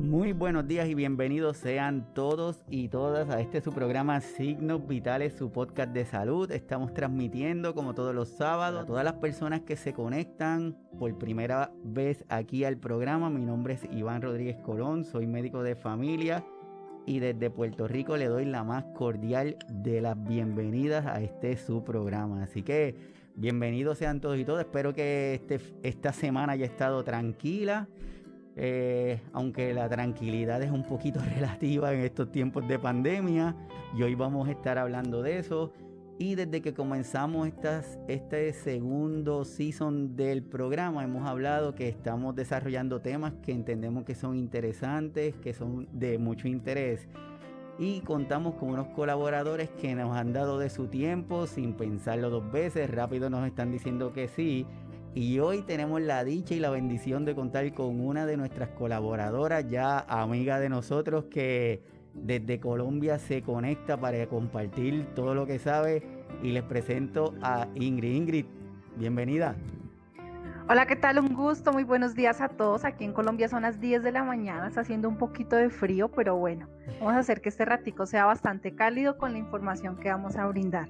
Muy buenos días y bienvenidos sean todos y todas a este su programa Signos Vitales, su podcast de salud. Estamos transmitiendo como todos los sábados a todas las personas que se conectan por primera vez aquí al programa. Mi nombre es Iván Rodríguez Colón, soy médico de familia y desde Puerto Rico le doy la más cordial de las bienvenidas a este su programa. Así que bienvenidos sean todos y todas. Espero que esta semana haya estado tranquila. Aunque la tranquilidad es un poquito relativa en estos tiempos de pandemia, y hoy vamos a estar hablando de eso. Y desde que comenzamos este segundo season del programa, hemos hablado que estamos desarrollando temas que entendemos que son interesantes, que son de mucho interés. Y contamos con unos colaboradores que nos han dado de su tiempo sin pensarlo dos veces, rápido nos están diciendo que sí. Y hoy tenemos la dicha y la bendición de contar con una de nuestras colaboradoras, ya amiga de nosotros, que desde Colombia se conecta para compartir todo lo que sabe. Y les presento a Ingrid. Ingrid, bienvenida. Hola, ¿qué tal? Un gusto, muy buenos días a todos. Aquí en Colombia son las 10 de la mañana, está haciendo un poquito de frío, pero bueno, vamos a hacer que este ratico sea bastante cálido con la información que vamos a brindar.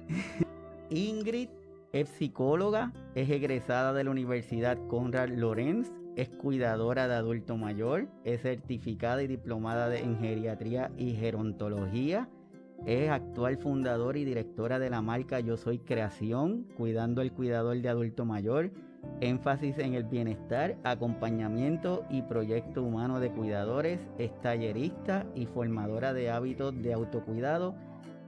Ingrid es psicóloga, es egresada de la Universidad Conrad Lorenz, es cuidadora de adulto mayor, es certificada y diplomada en geriatría y gerontología, es actual fundadora y directora de la marca Yo Soy Creación, cuidando al cuidador de adulto mayor, énfasis en el bienestar, acompañamiento y proyecto humano de cuidadores, es tallerista y formadora de hábitos de autocuidado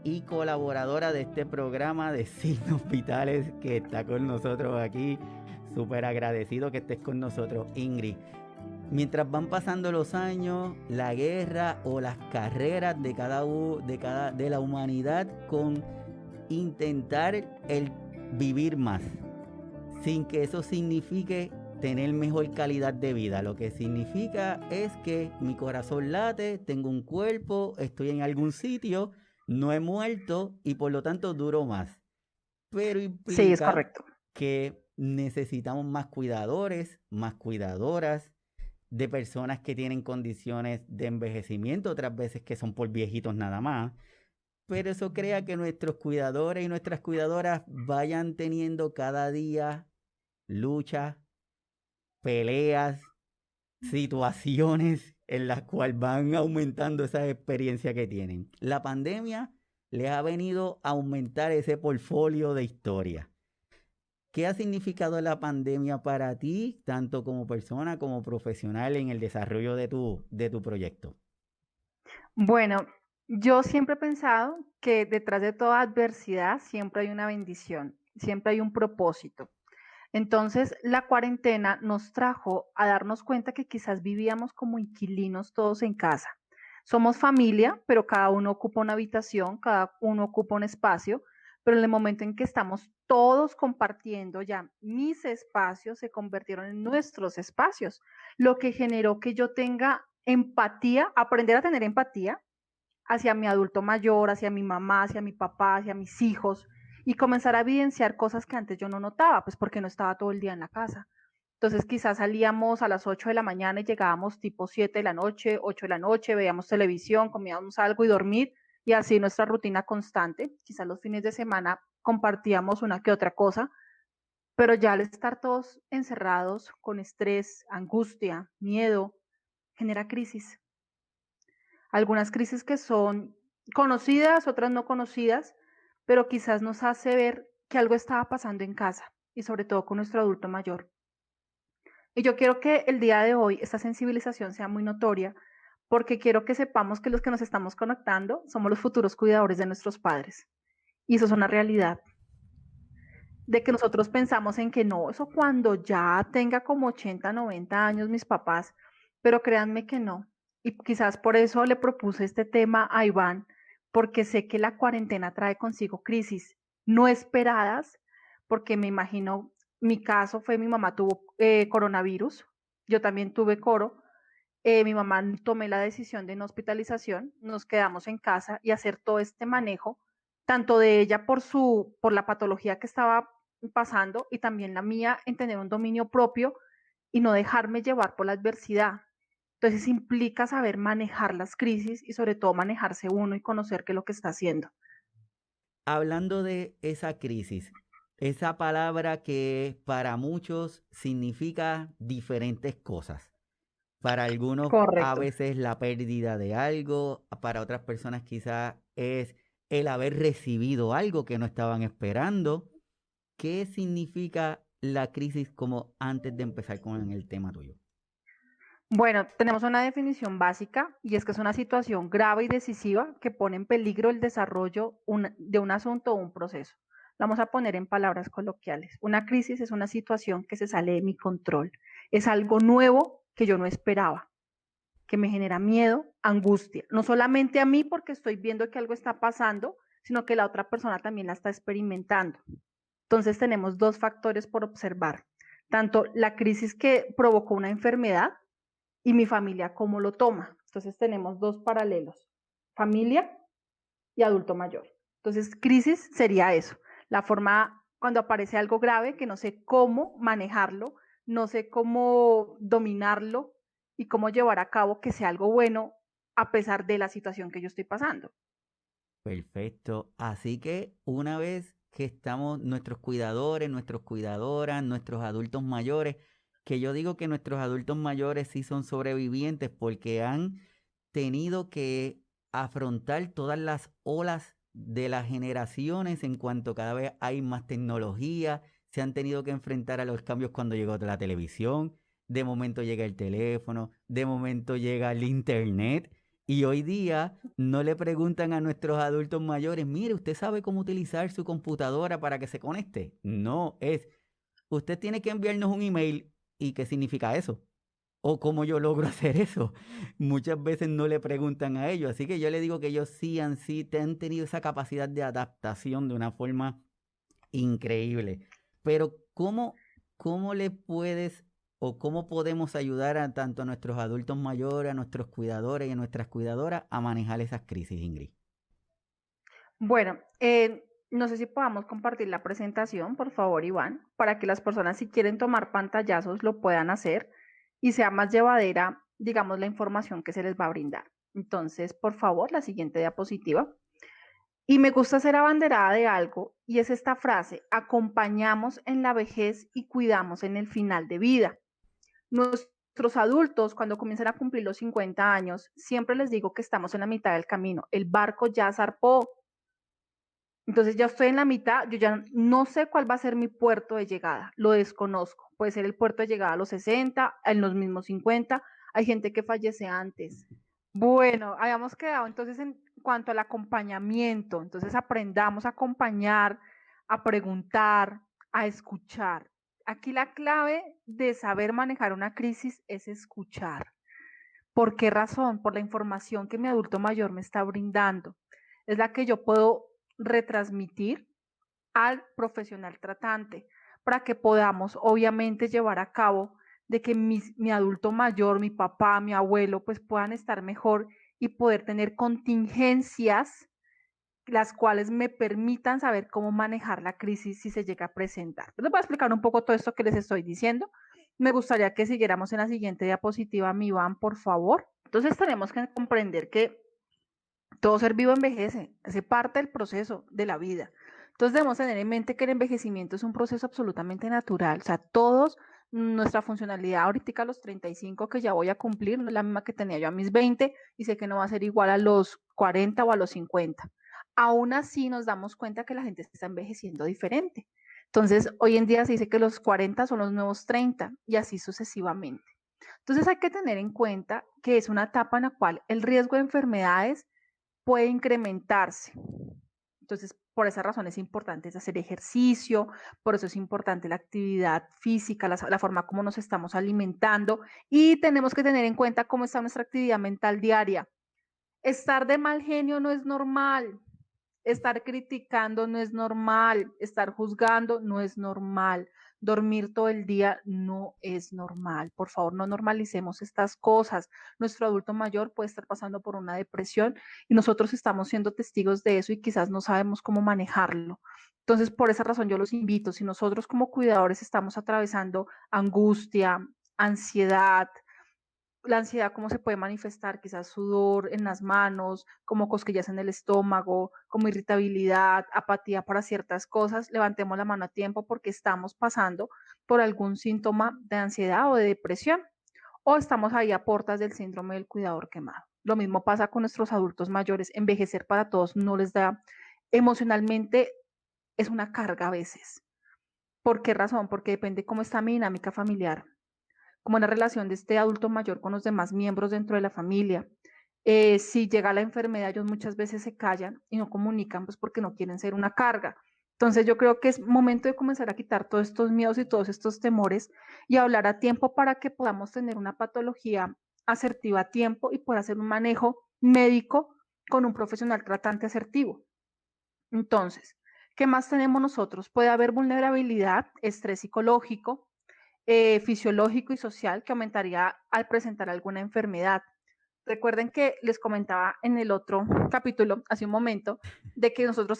y colaboradora de este programa de Signos Vitales que está con nosotros aquí. Súper agradecido que estés con nosotros, Ingrid. Mientras van pasando los años, la guerra o las carreras de la humanidad con intentar el vivir más, sin que eso signifique tener mejor calidad de vida. Lo que significa es que mi corazón late, tengo un cuerpo, estoy en algún sitio, no he muerto y por lo tanto duro más. Pero Sí, es implica correcto. que necesitamos más cuidadores, más cuidadoras, de personas que tienen condiciones de envejecimiento, otras veces que son por viejitos nada más. Pero eso crea que nuestros cuidadores y nuestras cuidadoras vayan teniendo cada día luchas, peleas, situaciones en las cuales van aumentando esa experiencia que tienen. La pandemia les ha venido a aumentar ese portfolio de historia. ¿Qué ha significado la pandemia para ti, tanto como persona como profesional, en el desarrollo de tu proyecto? Bueno, yo siempre he pensado que detrás de toda adversidad siempre hay una bendición, siempre hay un propósito. Entonces, la cuarentena nos trajo a darnos cuenta que quizás vivíamos como inquilinos todos en casa. Somos familia, pero cada uno ocupa una habitación, cada uno ocupa un espacio, pero en el momento en que estamos todos compartiendo ya mis espacios se convirtieron en nuestros espacios, lo que generó que yo tenga empatía, aprender a tener empatía hacia mi adulto mayor, hacia mi mamá, hacia mi papá, hacia mis hijos, y comenzar a evidenciar cosas que antes yo no notaba, pues porque no estaba todo el día en la casa. Entonces quizás salíamos a las 8 de la mañana y llegábamos tipo 7 de la noche, 8 de la noche, veíamos televisión, comíamos algo y dormir, y así nuestra rutina constante. Quizás los fines de semana compartíamos una que otra cosa, pero ya al estar todos encerrados con estrés, angustia, miedo, genera crisis. Algunas crisis que son conocidas, otras no conocidas, pero quizás nos hace ver que algo estaba pasando en casa y sobre todo con nuestro adulto mayor. Y yo quiero que el día de hoy esta sensibilización sea muy notoria porque quiero que sepamos que los que nos estamos conectando somos los futuros cuidadores de nuestros padres. Y eso es una realidad. De que nosotros pensamos en que no, eso cuando ya tenga como 80, 90 años mis papás, pero créanme que no. Y quizás por eso le propuse este tema a Iván, porque sé que la cuarentena trae consigo crisis no esperadas, porque me imagino, mi caso fue mi mamá tuvo coronavirus, yo también tuve coro, mi mamá tomé la decisión de no hospitalización, nos quedamos en casa y hacer todo este manejo, tanto de ella por la patología que estaba pasando y también la mía en tener un dominio propio y no dejarme llevar por la adversidad. Entonces implica saber manejar las crisis y sobre todo manejarse uno y conocer qué es lo que está haciendo. Hablando de esa crisis, esa palabra que para muchos significa diferentes cosas. Para algunos a Correcto. veces la pérdida de algo, para otras personas quizás es el haber recibido algo que no estaban esperando. ¿Qué significa la crisis como antes de empezar con el tema tuyo? Bueno, tenemos una definición básica y es que es una situación grave y decisiva que pone en peligro el desarrollo de un asunto o un proceso. Vamos a poner en palabras coloquiales. Una crisis es una situación que se sale de mi control. Es algo nuevo que yo no esperaba, que me genera miedo, angustia. No solamente a mí porque estoy viendo que algo está pasando, sino que la otra persona también la está experimentando. Entonces tenemos dos factores por observar. Tanto la crisis que provocó una enfermedad y mi familia cómo lo toma. Entonces tenemos dos paralelos, familia y adulto mayor. Entonces, crisis sería eso, la forma cuando aparece algo grave que no sé cómo manejarlo, no sé cómo dominarlo y cómo llevar a cabo que sea algo bueno a pesar de la situación que yo estoy pasando. Perfecto. Así que una vez que estamos nuestros cuidadores, nuestras cuidadoras, nuestros adultos mayores, que yo digo que nuestros adultos mayores sí son sobrevivientes porque han tenido que afrontar todas las olas de las generaciones en cuanto cada vez hay más tecnología, se han tenido que enfrentar a los cambios cuando llegó la televisión, de momento llega el teléfono, de momento llega el internet. Y hoy día no le preguntan a nuestros adultos mayores, mire, ¿usted sabe cómo utilizar su computadora para que se conecte? No, es, usted tiene que enviarnos un email. ¿Y qué significa eso? ¿O cómo yo logro hacer eso? Muchas veces no le preguntan a ellos. Así que yo le digo que ellos sí han tenido esa capacidad de adaptación de una forma increíble. Pero ¿cómo le puedes o cómo podemos ayudar a tanto a nuestros adultos mayores, a nuestros cuidadores y a nuestras cuidadoras a manejar esas crisis, Ingrid? Bueno, no sé si podamos compartir la presentación, por favor, Iván, para que las personas si quieren tomar pantallazos lo puedan hacer y sea más llevadera, digamos, la información que se les va a brindar. Entonces, por favor, la siguiente diapositiva. Y me gusta ser abanderada de algo y es esta frase, acompañamos en la vejez y cuidamos en el final de vida. Nuestros adultos, cuando comienzan a cumplir los 50 años, siempre les digo que estamos en la mitad del camino. El barco ya zarpó, entonces ya estoy en la mitad, yo ya no sé cuál va a ser mi puerto de llegada, lo desconozco. Puede ser el puerto de llegada a los 60, en los mismos 50, hay gente que fallece antes. Bueno, habíamos quedado entonces en cuanto al acompañamiento, entonces aprendamos a acompañar, a preguntar, a escuchar. Aquí la clave de saber manejar una crisis es escuchar. ¿Por qué razón? Por la información que mi adulto mayor me está brindando. Es la que yo puedo retransmitir al profesional tratante para que podamos obviamente llevar a cabo de que mi adulto mayor, mi papá, mi abuelo, pues puedan estar mejor y poder tener contingencias las cuales me permitan saber cómo manejar la crisis si se llega a presentar. Les voy a explicar un poco todo esto que les estoy diciendo. Me gustaría que siguiéramos en la siguiente diapositiva, mi Iván, por favor. Entonces tenemos que comprender que todo ser vivo envejece, hace parte del proceso de la vida. Entonces debemos tener en mente que el envejecimiento es un proceso absolutamente natural. O sea, todos, nuestra funcionalidad ahorita a los 35 que ya voy a cumplir, no es la misma que tenía yo a mis 20 y sé que no va a ser igual a los 40 o a los 50. Aún así nos damos cuenta que la gente está envejeciendo diferente. Entonces, hoy en día se dice que los 40 son los nuevos 30 y así sucesivamente. Entonces hay que tener en cuenta que es una etapa en la cual el riesgo de enfermedades puede incrementarse. Entonces, por esa razón es importante hacer ejercicio, por eso es importante la actividad física, la forma como nos estamos alimentando y tenemos que tener en cuenta cómo está nuestra actividad mental diaria. Estar de mal genio no es normal, estar criticando no es normal, estar juzgando no es normal, dormir todo el día no es normal. Por favor, no normalicemos estas cosas. Nuestro adulto mayor puede estar pasando por una depresión y nosotros estamos siendo testigos de eso y quizás no sabemos cómo manejarlo. Entonces, por esa razón yo los invito, si nosotros como cuidadores estamos atravesando angustia, ansiedad, la ansiedad, cómo se puede manifestar, quizás sudor en las manos, como cosquillas en el estómago, como irritabilidad, apatía para ciertas cosas, levantemos la mano a tiempo porque estamos pasando por algún síntoma de ansiedad o de depresión, o estamos ahí a portas del síndrome del cuidador quemado. Lo mismo pasa con nuestros adultos mayores, envejecer para todos no les da, emocionalmente es una carga a veces. ¿Por qué razón? Porque depende cómo está mi dinámica familiar, como la relación de este adulto mayor con los demás miembros dentro de la familia. Si llega la enfermedad, ellos muchas veces se callan y no comunican, pues porque no quieren ser una carga. Entonces yo creo que es momento de comenzar a quitar todos estos miedos y todos estos temores y hablar a tiempo para que podamos tener una patología asertiva a tiempo y poder hacer un manejo médico con un profesional tratante asertivo. Entonces, ¿qué más tenemos nosotros? Puede haber vulnerabilidad, estrés psicológico, fisiológico y social que aumentaría al presentar alguna enfermedad. Recuerden que les comentaba en el otro capítulo, hace un momento, de que nosotros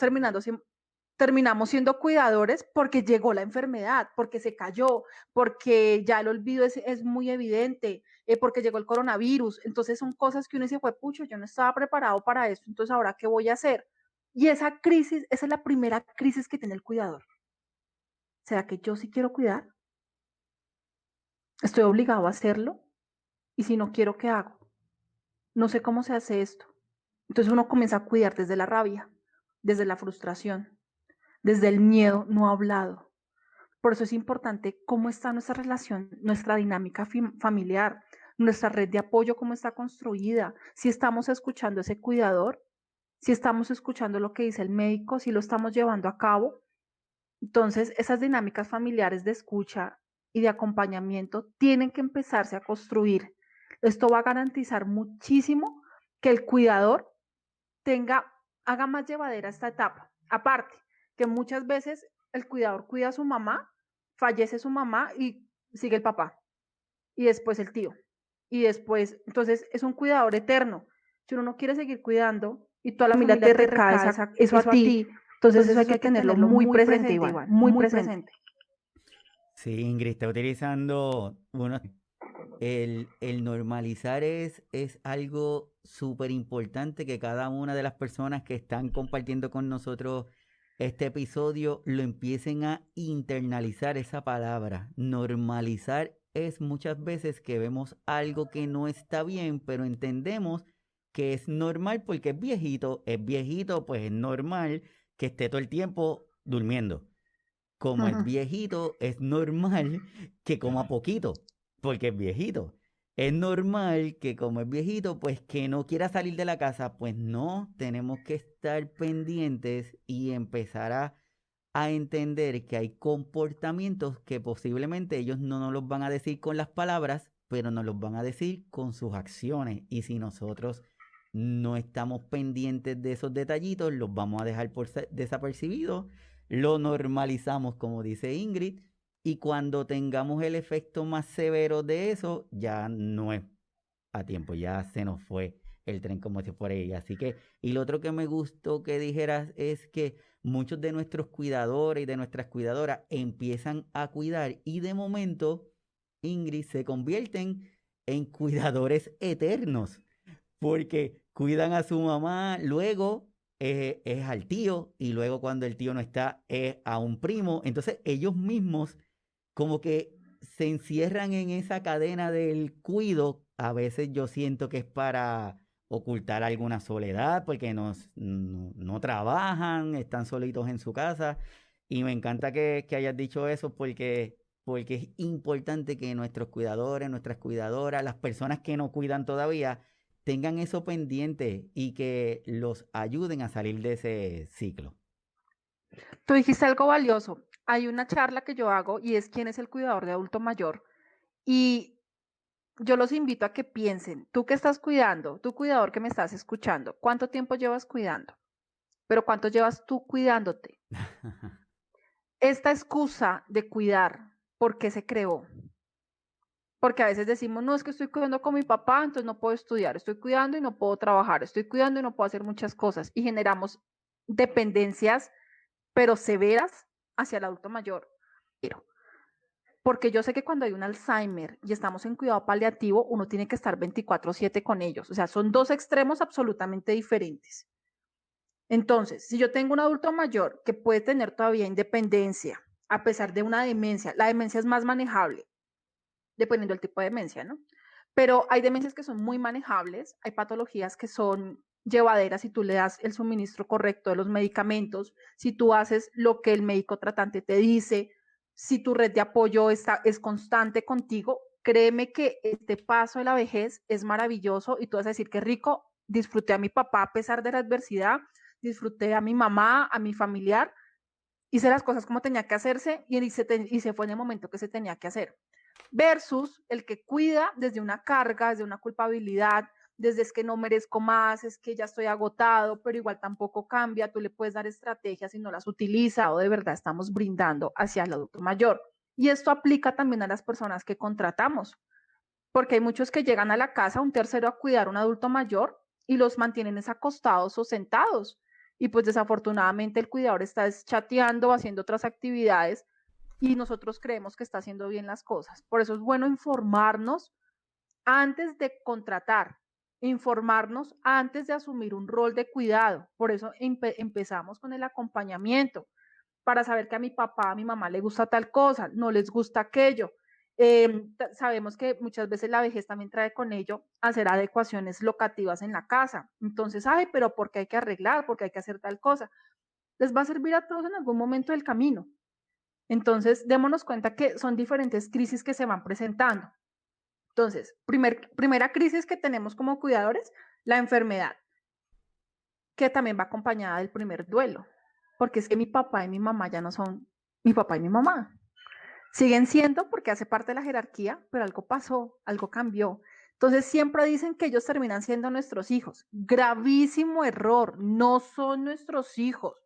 terminamos siendo cuidadores porque llegó la enfermedad, porque se cayó, porque ya el olvido es muy evidente, porque llegó el coronavirus. Entonces son cosas que uno dice, fue pucho, yo no estaba preparado para esto, entonces ahora qué voy a hacer. Y esa crisis, esa es la primera crisis que tiene el cuidador. ¿Será que yo sí quiero cuidar? ¿Estoy obligado a hacerlo? Y si no quiero, ¿qué hago? No sé cómo se hace esto. Entonces uno comienza a cuidar desde la rabia, desde la frustración, desde el miedo no hablado. Por eso es importante cómo está nuestra relación, nuestra dinámica familiar, nuestra red de apoyo, cómo está construida, si estamos escuchando a ese cuidador, si estamos escuchando lo que dice el médico, si lo estamos llevando a cabo. Entonces, esas dinámicas familiares de escucha y de acompañamiento tienen que empezarse a construir. Esto va a garantizar muchísimo que el cuidador haga más llevadera esta etapa. Aparte, que muchas veces el cuidador cuida a su mamá, fallece su mamá y sigue el papá. Y después el tío. Y después, entonces es un cuidador eterno. Si uno no quiere seguir cuidando y toda la familia te recae eso a ti, entonces eso hay que tenerlo muy presente, Iván, muy presente. Sí, Ingrid, está utilizando el normalizar es algo súper importante que cada una de las personas que están compartiendo con nosotros este episodio lo empiecen a internalizar esa palabra. Normalizar es muchas veces que vemos algo que no está bien, pero entendemos que es normal porque es viejito, pues es normal que esté todo el tiempo durmiendo. Como es viejito, es normal que coma poquito, porque es viejito. Es normal que como es viejito, pues que no quiera salir de la casa, pues no, tenemos que estar pendientes y empezar a entender que hay comportamientos que posiblemente ellos no nos los van a decir con las palabras, pero nos los van a decir con sus acciones. Y si nosotros no estamos pendientes de esos detallitos, los vamos a dejar por desapercibidos, lo normalizamos, como dice Ingrid, y cuando tengamos el efecto más severo de eso, ya no es a tiempo, ya se nos fue el tren como si fuera ella. Así que, y lo otro que me gustó que dijeras es que muchos de nuestros cuidadores y de nuestras cuidadoras empiezan a cuidar y de momento, Ingrid, se convierten en cuidadores eternos porque cuidan a su mamá, luego es al tío y luego cuando el tío no está es a un primo. Entonces ellos mismos como que se encierran en esa cadena del cuido. A veces yo siento que es para ocultar alguna soledad porque no trabajan, están solitos en su casa. Y me encanta que hayas dicho eso porque es importante que nuestros cuidadores, nuestras cuidadoras, las personas que no cuidan todavía, tengan eso pendiente y que los ayuden a salir de ese ciclo. Tú dijiste algo valioso. Hay una charla que yo hago y es quién es el cuidador de adulto mayor. Y yo los invito a que piensen, tú que estás cuidando, tu cuidador que me estás escuchando, ¿cuánto tiempo llevas cuidando? Pero ¿cuánto llevas tú cuidándote? Esta excusa de cuidar, ¿por qué se creó? Porque a veces decimos, no, es que estoy cuidando con mi papá, entonces no puedo estudiar, estoy cuidando y no puedo trabajar, estoy cuidando y no puedo hacer muchas cosas. Y generamos dependencias, pero severas, hacia el adulto mayor. Pero porque yo sé que cuando hay un Alzheimer y estamos en cuidado paliativo, uno tiene que estar 24/7 con ellos. O sea, son dos extremos absolutamente diferentes. Entonces, si yo tengo un adulto mayor que puede tener todavía independencia, a pesar de una demencia, la demencia es más manejable, dependiendo del tipo de demencia, ¿no? Pero hay demencias que son muy manejables, hay patologías que son llevaderas si tú le das el suministro correcto de los medicamentos, si tú haces lo que el médico tratante te dice, si tu red de apoyo es constante contigo, créeme que este paso de la vejez es maravilloso y tú vas a decir que rico, disfruté a mi papá a pesar de la adversidad, disfruté a mi mamá, a mi familiar, hice las cosas como tenía que hacerse y se fue en el momento que se tenía que hacer. Versus el que cuida desde una carga, desde una culpabilidad, desde es que no merezco más, es que ya estoy agotado, pero igual tampoco cambia, tú le puedes dar estrategias y no las utiliza, o de verdad estamos brindando hacia el adulto mayor. Y esto aplica también a las personas que contratamos, porque hay muchos que llegan a la casa, un tercero a cuidar a un adulto mayor y los mantienen acostados o sentados. Y pues desafortunadamente el cuidador está chateando o haciendo otras actividades y nosotros creemos que está haciendo bien las cosas. Por eso es bueno informarnos antes de contratar, informarnos antes de asumir un rol de cuidado. Por eso empezamos con el acompañamiento, para saber que a mi papá, a mi mamá le gusta tal cosa, no les gusta aquello. Sabemos que muchas veces la vejez también trae con ello hacer adecuaciones locativas en la casa. Entonces, ay, pero ¿por qué hay que arreglar? ¿Por qué hay que hacer tal cosa? Les va a servir a todos en algún momento del camino. Entonces, démonos cuenta que son diferentes crisis que se van presentando. Entonces, primera crisis que tenemos como cuidadores, la enfermedad, que también va acompañada del primer duelo, porque es que mi papá y mi mamá ya no son mi papá y mi mamá. Siguen siendo porque hace parte de la jerarquía, pero algo pasó, algo cambió. Entonces siempre dicen que ellos terminan siendo nuestros hijos. Gravísimo error, no son nuestros hijos.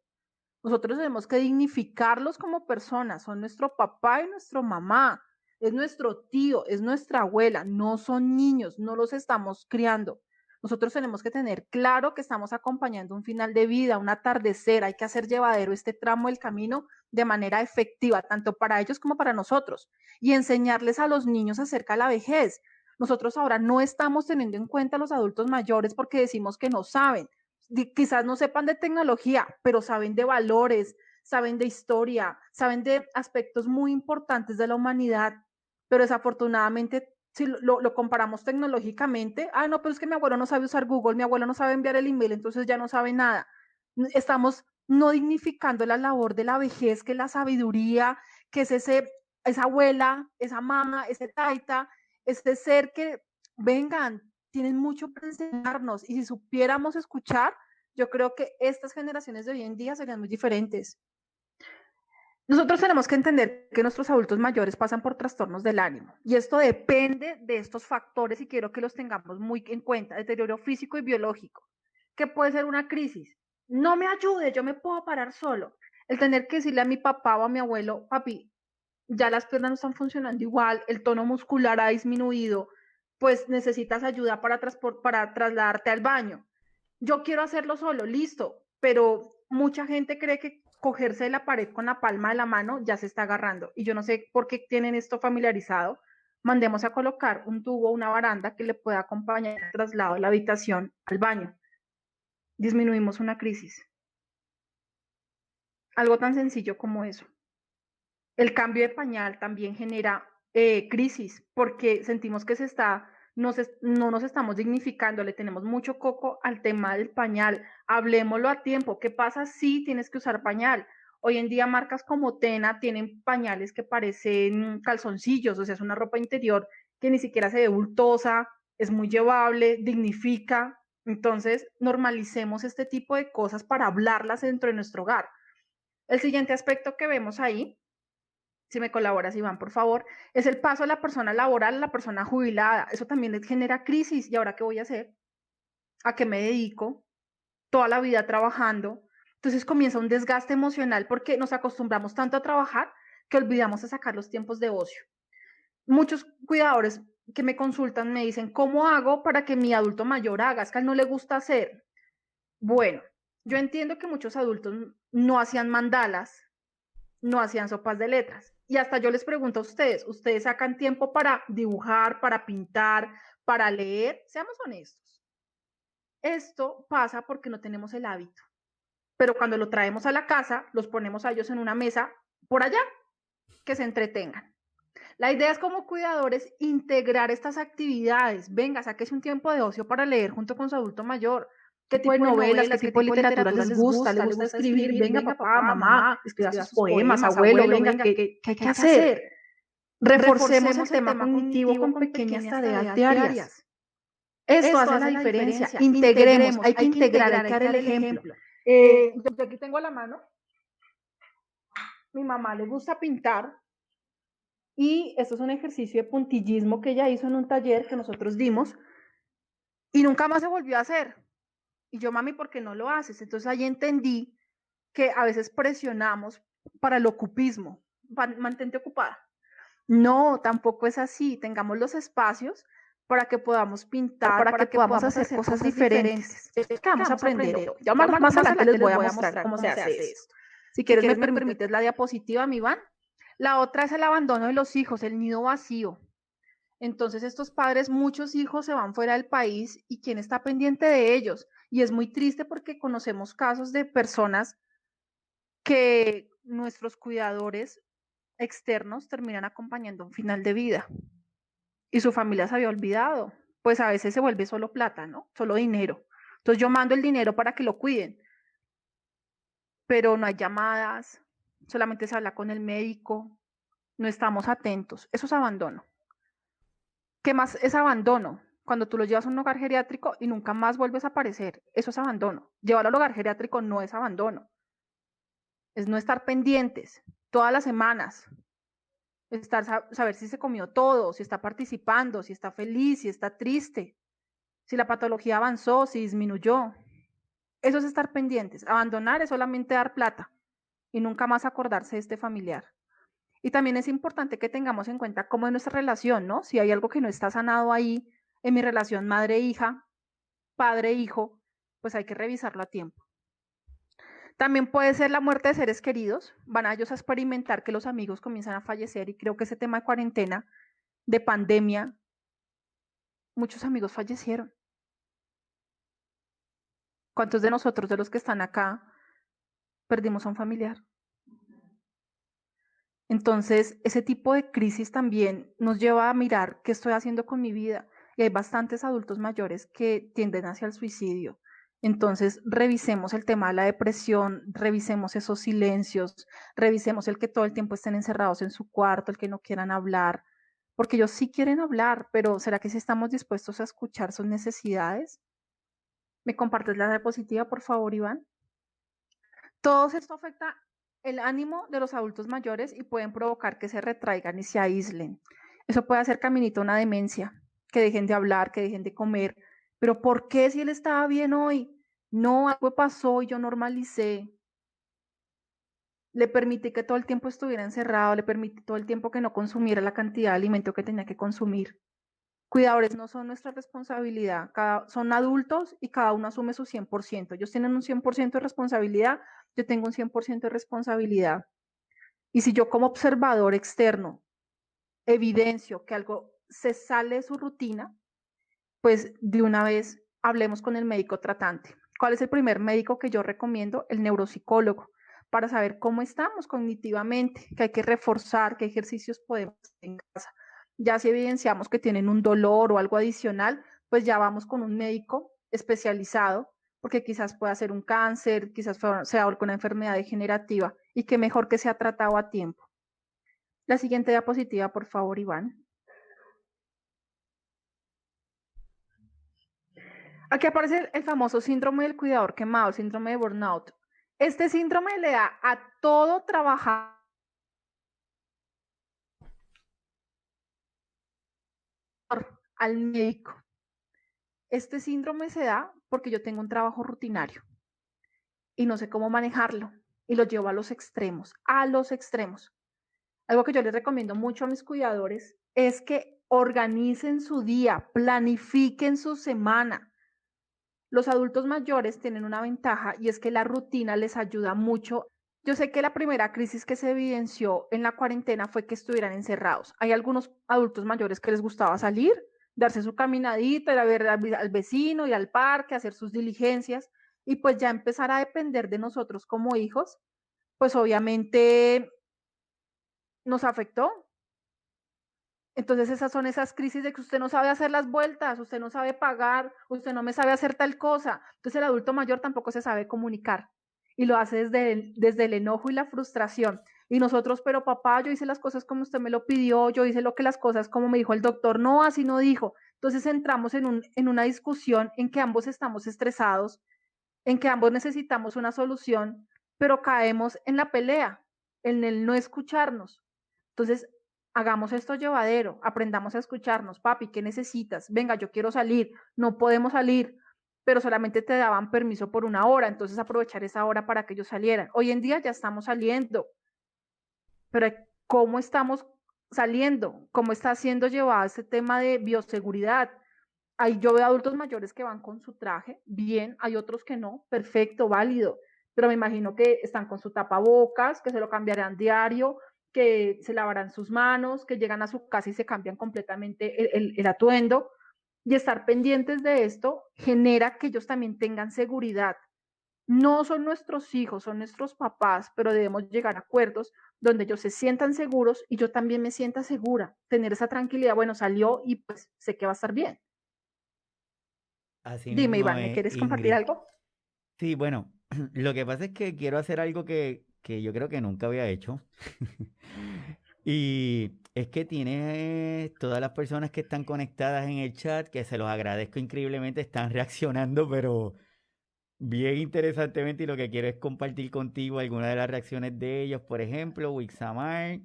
Nosotros tenemos que dignificarlos como personas, son nuestro papá y nuestra mamá, es nuestro tío, es nuestra abuela, no son niños, no los estamos criando. Nosotros tenemos que tener claro que estamos acompañando un final de vida, un atardecer, hay que hacer llevadero este tramo del camino de manera efectiva, tanto para ellos como para nosotros, y enseñarles a los niños acerca de la vejez. Nosotros ahora no estamos teniendo en cuenta a los adultos mayores porque decimos que no saben, quizás no sepan de tecnología, pero saben de valores, saben de historia, saben de aspectos muy importantes de la humanidad, pero desafortunadamente si lo comparamos tecnológicamente, no, pero es que mi abuelo no sabe usar Google, mi abuelo no sabe enviar el email, entonces ya no sabe nada. Estamos no dignificando la labor de la vejez, que es la sabiduría, que es esa abuela, esa mamá, ese taita, ese ser que, vengan, tienen mucho para enseñarnos y si supiéramos escuchar, yo creo que estas generaciones de hoy en día serían muy diferentes. Nosotros tenemos que entender que nuestros adultos mayores pasan por trastornos del ánimo y esto depende de estos factores y quiero que los tengamos muy en cuenta, deterioro físico y biológico, que puede ser una crisis. No me ayude, yo me puedo parar solo. El tener que decirle a mi papá o a mi abuelo, papi, ya las piernas no están funcionando igual, el tono muscular ha disminuido, pues necesitas ayuda para trasladarte al baño. Yo quiero hacerlo solo, listo, pero mucha gente cree que cogerse de la pared con la palma de la mano ya se está agarrando. Y yo no sé por qué tienen esto familiarizado. Mandemos a colocar un tubo, una baranda que le pueda acompañar el traslado de la habitación al baño. Disminuimos una crisis. Algo tan sencillo como eso. El cambio de pañal también genera crisis porque sentimos que no nos estamos dignificando, le tenemos mucho coco al tema del pañal, hablemoslo a tiempo. ¿Qué pasa si tienes que usar pañal? Hoy en día marcas como Tena tienen pañales que parecen calzoncillos, o sea, es una ropa interior que ni siquiera se ve bultosa, es muy llevable, dignifica. Entonces, normalicemos este tipo de cosas para hablarlas dentro de nuestro hogar. El siguiente aspecto que vemos ahí, si me colaboras, Iván, por favor, es el paso de la persona laboral a la persona jubilada. Eso también les genera crisis. ¿Y ahora qué voy a hacer? ¿A qué me dedico? Toda la vida trabajando. Entonces comienza un desgaste emocional porque nos acostumbramos tanto a trabajar que olvidamos de sacar los tiempos de ocio. Muchos cuidadores que me consultan me dicen, ¿cómo hago para que mi adulto mayor haga? Es que a él no le gusta hacer. Bueno, yo entiendo que muchos adultos no hacían mandalas, no hacían sopas de letras, Y hasta yo les pregunto a ¿ustedes sacan tiempo para dibujar, para pintar, para leer? Seamos honestos. Esto pasa porque no tenemos el hábito. Pero cuando lo traemos a la casa, los ponemos a ellos en una mesa por allá, que se entretengan. La idea es como cuidadores integrar estas actividades. Venga, sáquese un tiempo de ocio para leer junto con su adulto mayor. ¿Qué tipo de novelas, qué tipo de literatura les gusta? ¿Les gusta escribir? Venga, papá, mamá, escriba sus poemas, abuelo, venga, ¿qué hay que hacer? Reforcemos el tema cognitivo con pequeñas tareas diarias. Esto hace la diferencia. Integremos, hay que integrar, hay que dar el ejemplo. Yo aquí tengo a la mano. Mi mamá le gusta pintar y esto es un ejercicio de puntillismo que ella hizo en un taller que nosotros dimos y nunca más se volvió a hacer. Y yo, mami, ¿por qué no lo haces? Entonces ahí entendí que a veces presionamos para el ocupismo. Mantente ocupada. No, tampoco es así. Tengamos los espacios para que podamos pintar, para que podamos hacer cosas diferentes. Es que vamos a aprender. Ya más adelante les voy a mostrar cómo se hace esto. Si quieres, me permites la diapositiva, mi Iván. La otra es el abandono de los hijos, el nido vacío. Entonces estos padres, muchos hijos se van fuera del país y ¿quién está pendiente de ellos? Y es muy triste porque conocemos casos de personas que nuestros cuidadores externos terminan acompañando a un final de vida y su familia se había olvidado. Pues a veces se vuelve solo plata, ¿no? Solo dinero. Entonces yo mando el dinero para que lo cuiden, pero no hay llamadas, solamente se habla con el médico, no estamos atentos. Eso es abandono. ¿Qué más es abandono? Cuando tú lo llevas a un hogar geriátrico y nunca más vuelves a aparecer, eso es abandono. Llevarlo al hogar geriátrico no es abandono. Es no estar pendientes todas las semanas, saber si se comió todo, si está participando, si está feliz, si está triste, si la patología avanzó, si disminuyó. Eso es estar pendientes. Abandonar es solamente dar plata y nunca más acordarse de este familiar. Y también es importante que tengamos en cuenta cómo es nuestra relación, ¿no? Si hay algo que no está sanado ahí en mi relación madre-hija, padre-hijo, pues hay que revisarlo a tiempo. También puede ser la muerte de seres queridos. Van a ellos a experimentar que los amigos comienzan a fallecer y creo que ese tema de cuarentena, de pandemia, muchos amigos fallecieron. ¿Cuántos de nosotros, de los que están acá, perdimos a un familiar? Entonces, ese tipo de crisis también nos lleva a mirar qué estoy haciendo con mi vida. Y hay bastantes adultos mayores que tienden hacia el suicidio. Entonces, revisemos el tema de la depresión, revisemos esos silencios, revisemos el que todo el tiempo estén encerrados en su cuarto, el que no quieran hablar, porque ellos sí quieren hablar, pero ¿será que sí estamos dispuestos a escuchar sus necesidades? ¿Me compartes la diapositiva, por favor, Iván? Todo esto afecta el ánimo de los adultos mayores y pueden provocar que se retraigan y se aíslen. Eso puede hacer caminito a una demencia, que dejen de hablar, que dejen de comer. Pero ¿por qué si él estaba bien hoy? No, algo pasó y yo normalicé. Le permití que todo el tiempo estuviera encerrado, le permití todo el tiempo que no consumiera la cantidad de alimento que tenía que consumir. Cuidadores no son nuestra responsabilidad, son adultos y cada uno asume su 100%. Ellos tienen un 100% de responsabilidad, yo tengo un 100% de responsabilidad. Y si yo como observador externo evidencio que algo se sale de su rutina, pues de una vez hablemos con el médico tratante. ¿Cuál es el primer médico que yo recomiendo? El neuropsicólogo, para saber cómo estamos cognitivamente, que hay que reforzar, qué ejercicios podemos hacer en casa. Ya si evidenciamos que tienen un dolor o algo adicional, pues ya vamos con un médico especializado, porque quizás pueda ser un cáncer, quizás sea alguna enfermedad degenerativa, y que mejor que sea tratado a tiempo. La siguiente diapositiva, por favor, Iván. Aquí aparece el famoso síndrome del cuidador quemado, el síndrome de burnout. Este síndrome le da a todo trabajador al médico. Este síndrome se da porque yo tengo un trabajo rutinario y no sé cómo manejarlo y lo llevo a los extremos, a los extremos. Algo que yo les recomiendo mucho a mis cuidadores es que organicen su día, planifiquen su semana. Los adultos mayores tienen una ventaja y es que la rutina les ayuda mucho Yo sé que la primera crisis que se evidenció en la cuarentena fue que estuvieran encerrados. Hay algunos adultos mayores que les gustaba salir, darse su caminadita, ir a ver al vecino, ir al parque, hacer sus diligencias y pues ya empezar a depender de nosotros como hijos, pues obviamente nos afectó. Entonces esas son esas crisis de que usted no sabe hacer las vueltas, usted no sabe pagar, usted no me sabe hacer tal cosa. Entonces el adulto mayor tampoco se sabe comunicar y lo hace desde el enojo y la frustración. Y nosotros, pero papá, yo hice las cosas como usted me lo pidió, yo hice lo que las cosas como me dijo el doctor, no, así no dijo. Entonces entramos en una discusión en que ambos estamos estresados, en que ambos necesitamos una solución, pero caemos en la pelea, en el no escucharnos. Entonces, hagamos esto llevadero, aprendamos a escucharnos, papi, ¿qué necesitas? Venga, yo quiero salir, no podemos salir, pero solamente te daban permiso por una hora, entonces aprovechar esa hora para que ellos salieran. Hoy en día ya estamos saliendo, pero ¿cómo estamos saliendo? ¿Cómo está siendo llevado este tema de bioseguridad? Ahí yo veo adultos mayores que van con su traje, bien, hay otros que no, perfecto, válido, pero me imagino que están con su tapabocas, que se lo cambiarán diario, que se lavarán sus manos, que llegan a su casa y se cambian completamente el atuendo. Y estar pendientes de esto genera que ellos también tengan seguridad. No son nuestros hijos, son nuestros papás, pero debemos llegar a acuerdos donde ellos se sientan seguros y yo también me sienta segura, tener esa tranquilidad, bueno, salió y pues sé que va a estar bien. Así Dime, mismo Iván, ¿me es, quieres compartir Ingrid. algo? Sí, bueno, lo que pasa es que quiero hacer algo que yo creo que nunca había hecho. Y es que tiene todas las personas que están conectadas en el chat, que se los agradezco increíblemente, están reaccionando, pero bien interesantemente. Y lo que quiero es compartir contigo algunas de las reacciones de ellos. Por ejemplo, Wixamar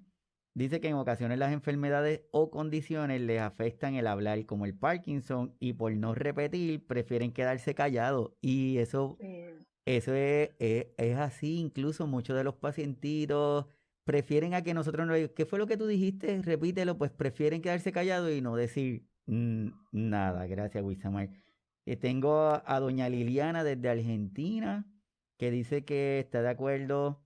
dice que en ocasiones las enfermedades o condiciones les afectan el hablar, como el Parkinson, y por no repetir, prefieren quedarse callados. Y eso es así. Incluso muchos de los pacientitos prefieren a que nosotros no le digamos, ¿qué fue lo que tú dijiste? Repítelo, pues prefieren quedarse callados y no decir nada. Gracias, Wixamar. Tengo a doña Liliana desde Argentina, que dice que está de acuerdo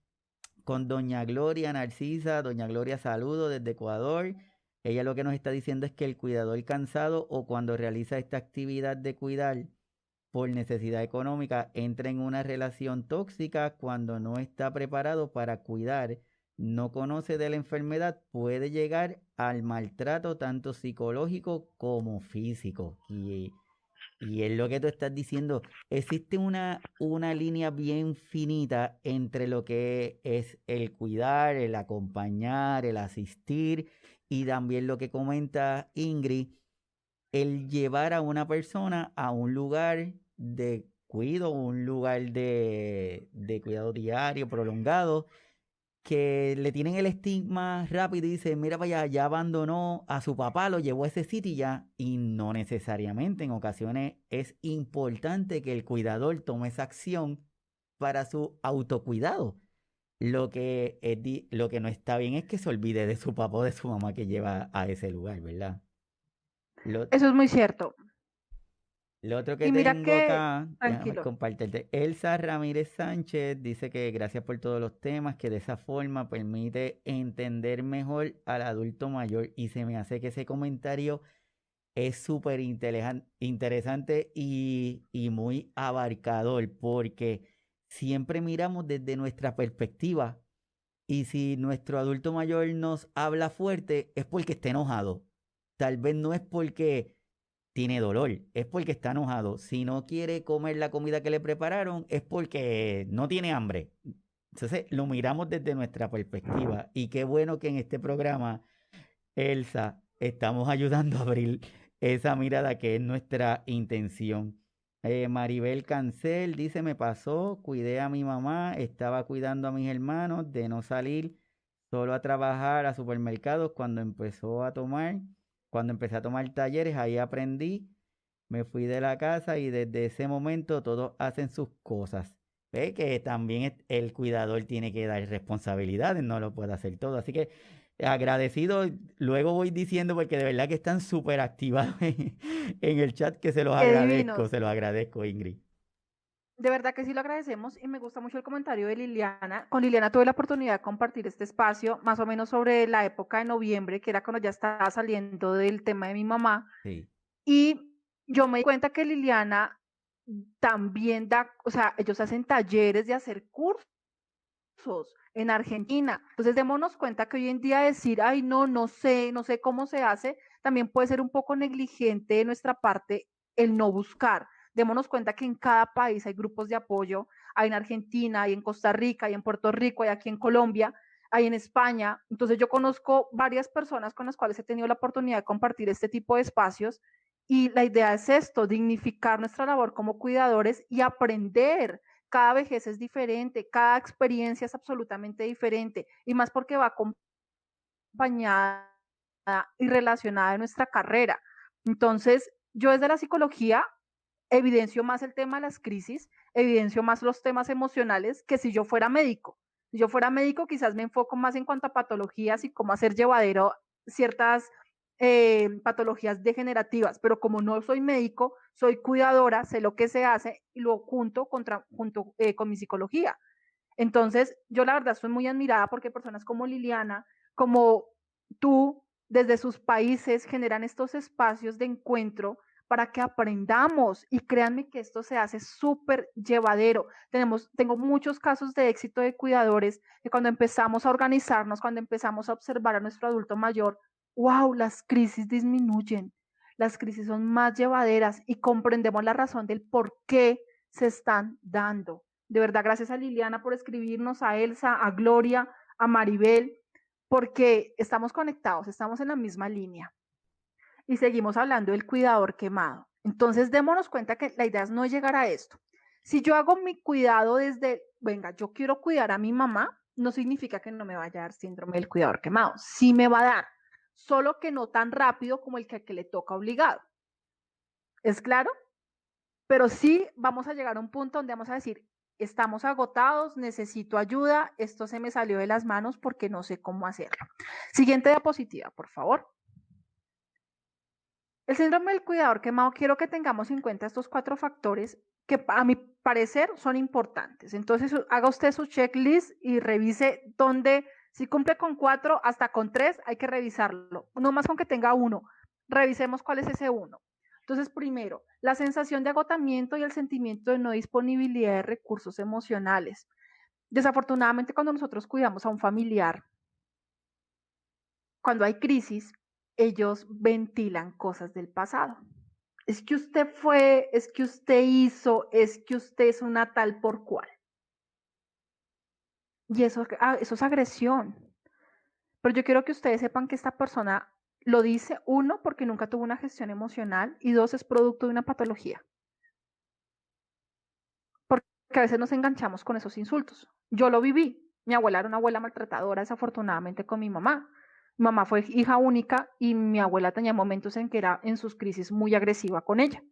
con doña Gloria Narcisa. Doña Gloria, saludo desde Ecuador. Ella lo que nos está diciendo es que el cuidador cansado o cuando realiza esta actividad de cuidar por necesidad económica entra en una relación tóxica cuando no está preparado para cuidar, no conoce de la enfermedad, puede llegar al maltrato tanto psicológico como físico. Y es lo que tú estás diciendo. Existe una línea bien finita entre lo que es el cuidar, el acompañar, el asistir y también lo que comenta Ingrid, el llevar a una persona a un lugar de cuidado, un lugar de cuidado diario, prolongado, que le tienen el estigma rápido y dicen, mira para allá, ya abandonó a su papá, lo llevó a ese sitio y ya, y no necesariamente. En ocasiones es importante que el cuidador tome esa acción para su autocuidado. Lo que no está bien es que se olvide de su papá o de su mamá que lleva a ese lugar, ¿verdad? Lo, Eso es muy cierto. Lo otro que Y mira tengo que, acá, déjame tranquilo, compartirte. Elsa Ramírez Sánchez dice que gracias por todos los temas, que de esa forma permite entender mejor al adulto mayor. Y se me hace que ese comentario es súper interesante y muy abarcador, porque siempre miramos desde nuestra perspectiva. Y si nuestro adulto mayor nos habla fuerte, es porque está enojado. Tal vez no es porque tiene dolor, es porque está enojado. Si no quiere comer la comida que le prepararon, es porque no tiene hambre. Entonces lo miramos desde nuestra perspectiva. Y qué bueno que en este programa, Elsa, estamos ayudando a abrir esa mirada que es nuestra intención. Maribel Cancel dice, me pasó, cuidé a mi mamá, estaba cuidando a mis hermanos de no salir solo a trabajar a supermercados cuando empecé a tomar talleres, ahí aprendí, me fui de la casa y desde ese momento todos hacen sus cosas. Ve que también el cuidador tiene que dar responsabilidades, no lo puede hacer todo. Así que agradecido, luego voy diciendo porque de verdad que están súper activados en el chat, que qué divinos. se los agradezco, Ingrid. De verdad que sí lo agradecemos y me gusta mucho el comentario de Liliana. Con Liliana tuve la oportunidad de compartir este espacio más o menos sobre la época de noviembre, que era cuando ya estaba saliendo del tema de mi mamá. Sí, Y yo me di cuenta que Liliana también da, o sea, ellos hacen talleres de hacer cursos en Argentina. Entonces, démonos cuenta que hoy en día decir, ay, no, no sé cómo se hace, también puede ser un poco negligente de nuestra parte el no buscar. Démonos cuenta que en cada país hay grupos de apoyo, hay en Argentina, hay en Costa Rica, hay en Puerto Rico, hay aquí en Colombia, hay en España. Entonces, yo conozco varias personas con las cuales he tenido la oportunidad de compartir este tipo de espacios y la idea es esto, dignificar nuestra labor como cuidadores y aprender. Cada vejez es diferente, cada experiencia es absolutamente diferente y más porque va acompañada y relacionada en nuestra carrera. Entonces, yo desde la psicología evidencio más el tema de las crisis, evidencio más los temas emocionales que si yo fuera médico. Si yo fuera médico, quizás me enfoco más en cuanto a patologías y cómo hacer llevadero ciertas patologías degenerativas, pero como no soy médico, soy cuidadora, sé lo que se hace y lo junto con mi psicología. Entonces, yo la verdad estoy muy admirada porque personas como Liliana, como tú, desde sus países generan estos espacios de encuentro para que aprendamos y créanme que esto se hace súper llevadero. Tengo muchos casos de éxito de cuidadores que cuando empezamos a organizarnos, cuando empezamos a observar a nuestro adulto mayor, wow, las crisis disminuyen, las crisis son más llevaderas y comprendemos la razón del por qué se están dando. De verdad, gracias a Liliana por escribirnos, a Elsa, a Gloria, a Maribel, porque estamos conectados, estamos en la misma línea y seguimos hablando del cuidador quemado. Entonces, démonos cuenta que la idea es no llegar a esto. Si yo hago mi cuidado desde, venga, yo quiero cuidar a mi mamá, no significa que no me vaya a dar síndrome del cuidador quemado. Sí me va a dar, solo que no tan rápido como el que le toca obligado. ¿Es claro? Pero sí vamos a llegar a un punto donde vamos a decir, estamos agotados, necesito ayuda, esto se me salió de las manos porque no sé cómo hacerlo. Siguiente diapositiva, por favor. El síndrome del cuidador quemado, quiero que tengamos en cuenta estos 4 factores que a mi parecer son importantes. Entonces, haga usted su checklist y revise dónde, si cumple con 4, hasta con 3, hay que revisarlo. No más con que tenga 1. Revisemos cuál es ese 1. Entonces, primero, la sensación de agotamiento y el sentimiento de no disponibilidad de recursos emocionales. Desafortunadamente, cuando nosotros cuidamos a un familiar, cuando hay crisis, ellos ventilan cosas del pasado. Es que usted fue, es que usted hizo, es que usted es una tal por cual. Y eso es agresión. Pero yo quiero que ustedes sepan que esta persona lo dice, 1, porque nunca tuvo una gestión emocional y 2, es producto de una patología. Porque a veces nos enganchamos con esos insultos. Yo lo viví. Mi abuela era una abuela maltratadora, desafortunadamente, con mi mamá. Mi mamá fue hija única y mi abuela tenía momentos en que era en sus crisis muy agresiva con ella.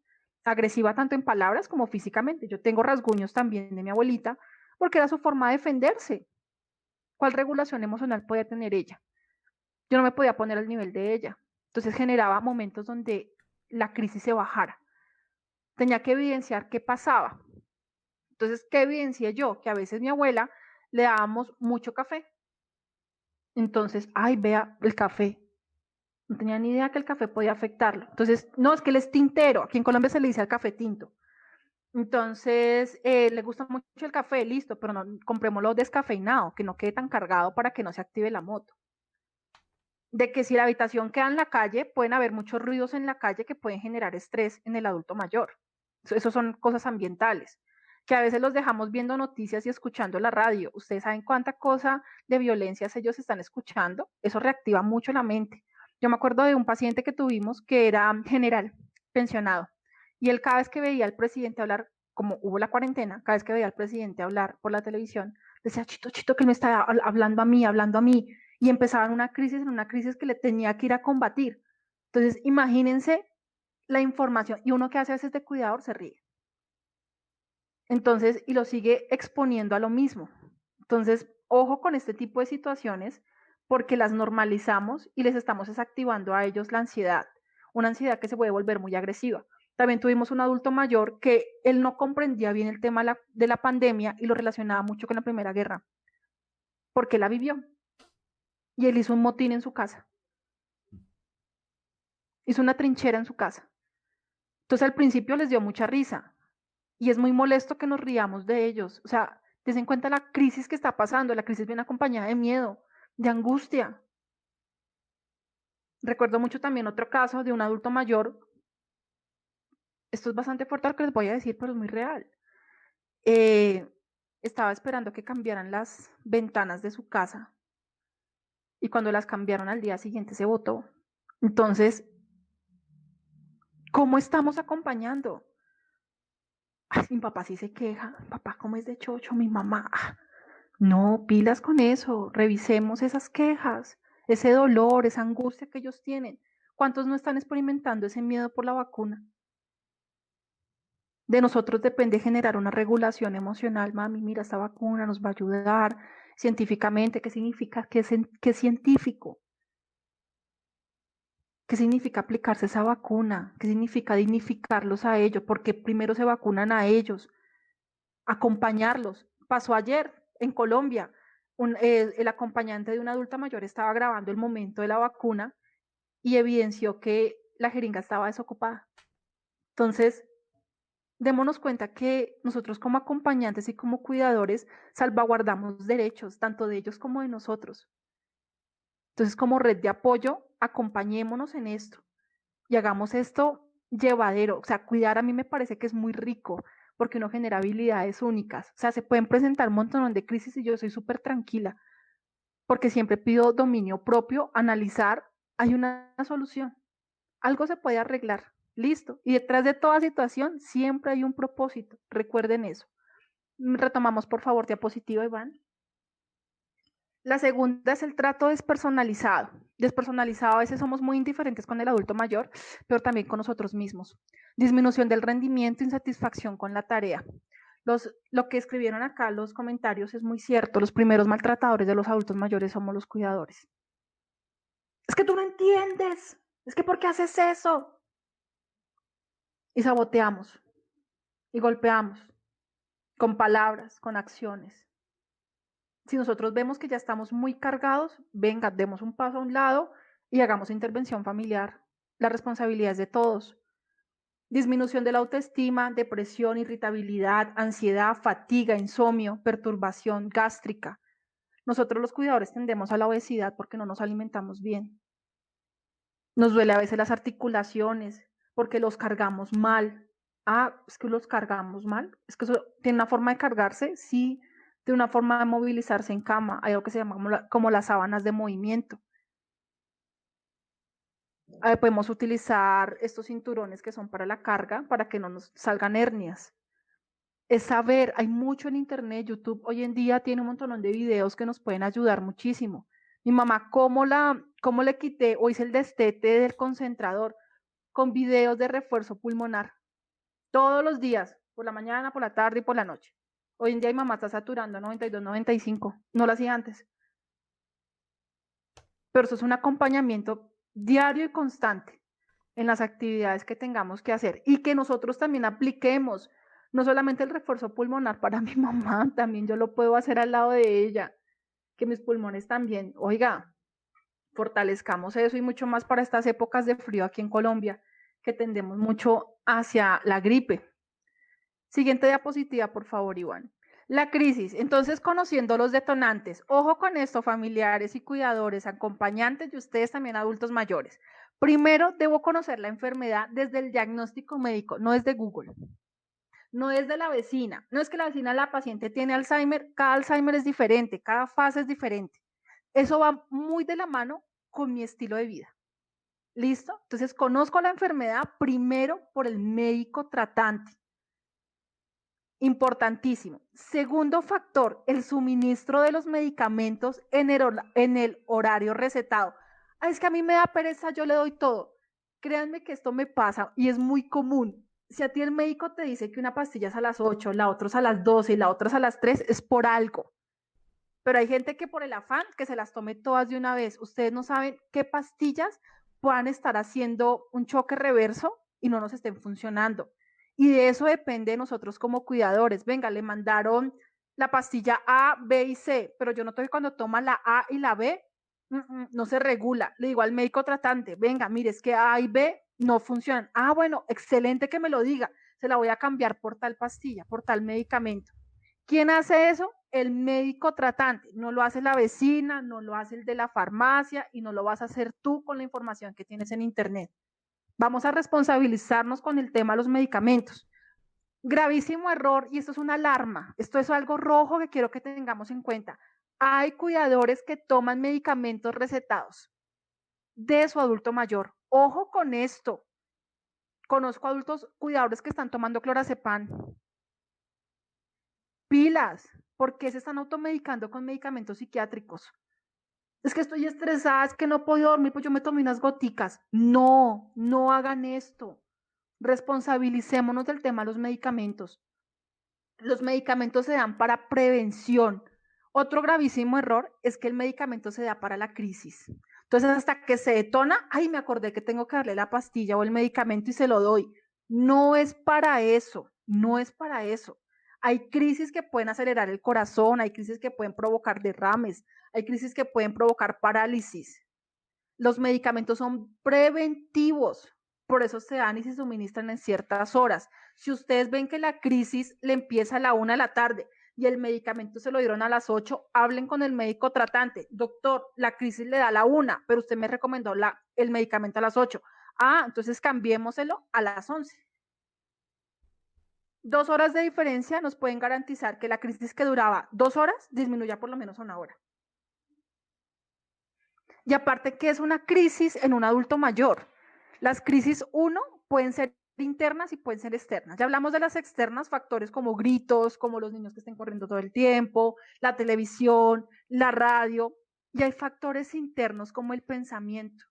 Agresiva tanto en palabras como físicamente. Yo tengo rasguños también de mi abuelita porque era su forma de defenderse. ¿Cuál regulación emocional podía tener ella? Yo no me podía poner al nivel de ella. Entonces generaba momentos donde la crisis se bajara. Tenía que evidenciar qué pasaba. Entonces, ¿qué evidencié yo? Que a veces mi abuela le dábamos mucho café. Entonces, ay, vea el café. No tenía ni idea que el café podía afectarlo. Entonces, no, es que él es tintero. Aquí en Colombia se le dice al café tinto. Entonces, le gusta mucho el café, listo, pero no comprémoslo descafeinado, que no quede tan cargado para que no se active la moto. De que si la habitación queda en la calle, pueden haber muchos ruidos en la calle que pueden generar estrés en el adulto mayor. Eso son cosas ambientales, que a veces los dejamos viendo noticias y escuchando la radio. Ustedes saben cuánta cosa de violencias ellos están escuchando. Eso reactiva mucho la mente. Yo me acuerdo de un paciente que tuvimos que era general, pensionado, y él cada vez que veía al presidente hablar, como hubo la cuarentena, cada vez que veía al presidente hablar por la televisión, decía, chito, chito, que él me está hablando a mí, hablando a mí, y empezaba en una crisis que le tenía que ir a combatir. Entonces, imagínense la información, y uno que hace a veces de cuidador se ríe. Entonces, y lo sigue exponiendo a lo mismo. Entonces, ojo con este tipo de situaciones porque las normalizamos y les estamos desactivando a ellos la ansiedad, una ansiedad que se puede volver muy agresiva. También tuvimos un adulto mayor que él no comprendía bien el tema de la pandemia y lo relacionaba mucho con la Primera Guerra, porque la vivió. Y él hizo un motín en su casa. Hizo una trinchera en su casa. Entonces al principio les dio mucha risa. Y es muy molesto que nos riamos de ellos. O sea, des en cuenta la crisis que está pasando. La crisis viene acompañada de miedo, de angustia. Recuerdo mucho también otro caso de un adulto mayor. Esto es bastante fuerte lo que les voy a decir, pero es muy real. Estaba esperando que cambiaran las ventanas de su casa y cuando las cambiaron al día siguiente se botó. Entonces, ¿cómo estamos acompañando? Ay, mi papá sí se queja, papá cómo es de chocho, mi mamá. No, pilas con eso, revisemos esas quejas, ese dolor, esa angustia que ellos tienen. ¿Cuántos no están experimentando ese miedo por la vacuna? De nosotros depende generar una regulación emocional. Mami, mira, esta vacuna nos va a ayudar científicamente. ¿Qué significa? ¿Qué es científico? ¿Qué significa aplicarse esa vacuna? ¿Qué significa dignificarlos a ellos? Porque primero se vacunan a ellos, acompañarlos. Pasó ayer en Colombia, el acompañante de una adulta mayor estaba grabando el momento de la vacuna y evidenció que la jeringa estaba desocupada. Entonces, démonos cuenta que nosotros como acompañantes y como cuidadores salvaguardamos derechos, tanto de ellos como de nosotros. Entonces, como red de apoyo, acompañémonos en esto y hagamos esto llevadero. O sea, cuidar a mí me parece que es muy rico porque uno genera habilidades únicas. O sea, se pueden presentar un montón de crisis y yo soy súper tranquila porque siempre pido dominio propio, analizar, hay una solución. Algo se puede arreglar, listo. Y detrás de toda situación siempre hay un propósito, recuerden eso. Retomamos por favor diapositiva, Iván. La segunda es el trato despersonalizado. Despersonalizado, a veces somos muy indiferentes con el adulto mayor, pero también con nosotros mismos. Disminución del rendimiento, insatisfacción con la tarea. Lo que escribieron acá los comentarios es muy cierto. Los primeros maltratadores de los adultos mayores somos los cuidadores. Es que tú no entiendes. Es que ¿por qué haces eso? Y saboteamos. Y golpeamos. Con palabras, con acciones. Si nosotros vemos que ya estamos muy cargados, venga, demos un paso a un lado y hagamos intervención familiar. La responsabilidad es de todos. Disminución de la autoestima, depresión, irritabilidad, ansiedad, fatiga, insomnio, perturbación gástrica. Nosotros los cuidadores tendemos a la obesidad porque no nos alimentamos bien. Nos duele a veces las articulaciones porque los cargamos mal. Ah, es que los cargamos mal. Es que eso tiene una forma de cargarse, sí, de una forma de movilizarse en cama. Hay algo que se llama como las sábanas de movimiento. Podemos utilizar estos cinturones que son para la carga para que no nos salgan hernias. Es saber, hay mucho en internet, YouTube hoy en día tiene un montón de videos que nos pueden ayudar muchísimo. Mi mamá, ¿cómo le quité o hice el destete del concentrador? Con videos de refuerzo pulmonar. Todos los días, por la mañana, por la tarde y por la noche. Hoy en día mi mamá está saturando 92, 95. No lo hacía antes. Pero eso es un acompañamiento diario y constante en las actividades que tengamos que hacer y que nosotros también apliquemos. No solamente el refuerzo pulmonar para mi mamá, también yo lo puedo hacer al lado de ella. Que mis pulmones también, oiga, fortalezcamos eso y mucho más para estas épocas de frío aquí en Colombia, que tendemos mucho hacia la gripe. Siguiente diapositiva, por favor, Iván. La crisis. Entonces, conociendo los detonantes. Ojo con esto, familiares y cuidadores, acompañantes y ustedes también adultos mayores. Primero, debo conocer la enfermedad desde el diagnóstico médico, no desde Google. No desde la vecina. No es que la vecina, la paciente tiene Alzheimer. Cada Alzheimer es diferente, cada fase es diferente. Eso va muy de la mano con mi estilo de vida. ¿Listo? Entonces, conozco la enfermedad primero por el médico tratante. Importantísimo. Segundo factor, el suministro de los medicamentos en el horario recetado. Ah, es que a mí me da pereza, yo le doy todo. Créanme que esto me pasa y es muy común. Si a ti el médico te dice que una pastilla es a las 8, la otra es a las 12 y la otra es a las 3, es por algo. Pero hay gente que por el afán que se las tome todas de una vez. Ustedes no saben qué pastillas puedan estar haciendo un choque reverso y no nos estén funcionando. Y de eso depende de nosotros como cuidadores. Venga, le mandaron la pastilla A, B y C, pero yo noto que cuando toma la A y la B, no se regula. Le digo al médico tratante, venga, mire, es que A y B no funcionan. Ah, bueno, excelente que me lo diga. Se la voy a cambiar por tal pastilla, por tal medicamento. ¿Quién hace eso? El médico tratante. No lo hace la vecina, no lo hace el de la farmacia y no lo vas a hacer tú con la información que tienes en internet. Vamos a responsabilizarnos con el tema de los medicamentos. Gravísimo error, y esto es una alarma, esto es algo rojo que quiero que tengamos en cuenta. Hay cuidadores que toman medicamentos recetados de su adulto mayor. Ojo con esto. Conozco adultos cuidadores que están tomando clorazepam. Pilas, ¿por qué se están automedicando con medicamentos psiquiátricos? Es que estoy estresada, es que no puedo dormir, pues yo me tomé unas goticas. No, no hagan esto. Responsabilicémonos del tema de los medicamentos. Los medicamentos se dan para prevención. Otro gravísimo error es que el medicamento se da para la crisis. Entonces, hasta que se detona, ay, me acordé que tengo que darle la pastilla o el medicamento y se lo doy. No es para eso, no es para eso. Hay crisis que pueden acelerar el corazón, hay crisis que pueden provocar derrames, hay crisis que pueden provocar parálisis. Los medicamentos son preventivos, por eso se dan y se suministran en ciertas horas. Si ustedes ven que la crisis le empieza a la 1 de la tarde y el medicamento se lo dieron a las 8, hablen con el médico tratante. Doctor, la crisis le da a la 1, pero usted me recomendó el medicamento a las 8. Ah, entonces cambiémoselo a las 11. 2 horas de diferencia nos pueden garantizar que la crisis que duraba 2 horas disminuya por lo menos a 1 hora. Y aparte que es una crisis en un adulto mayor. Las crisis, pueden ser internas y pueden ser externas. Ya hablamos de las externas, factores como gritos, como los niños que estén corriendo todo el tiempo, la televisión, la radio. Y hay factores internos como el pensamiento.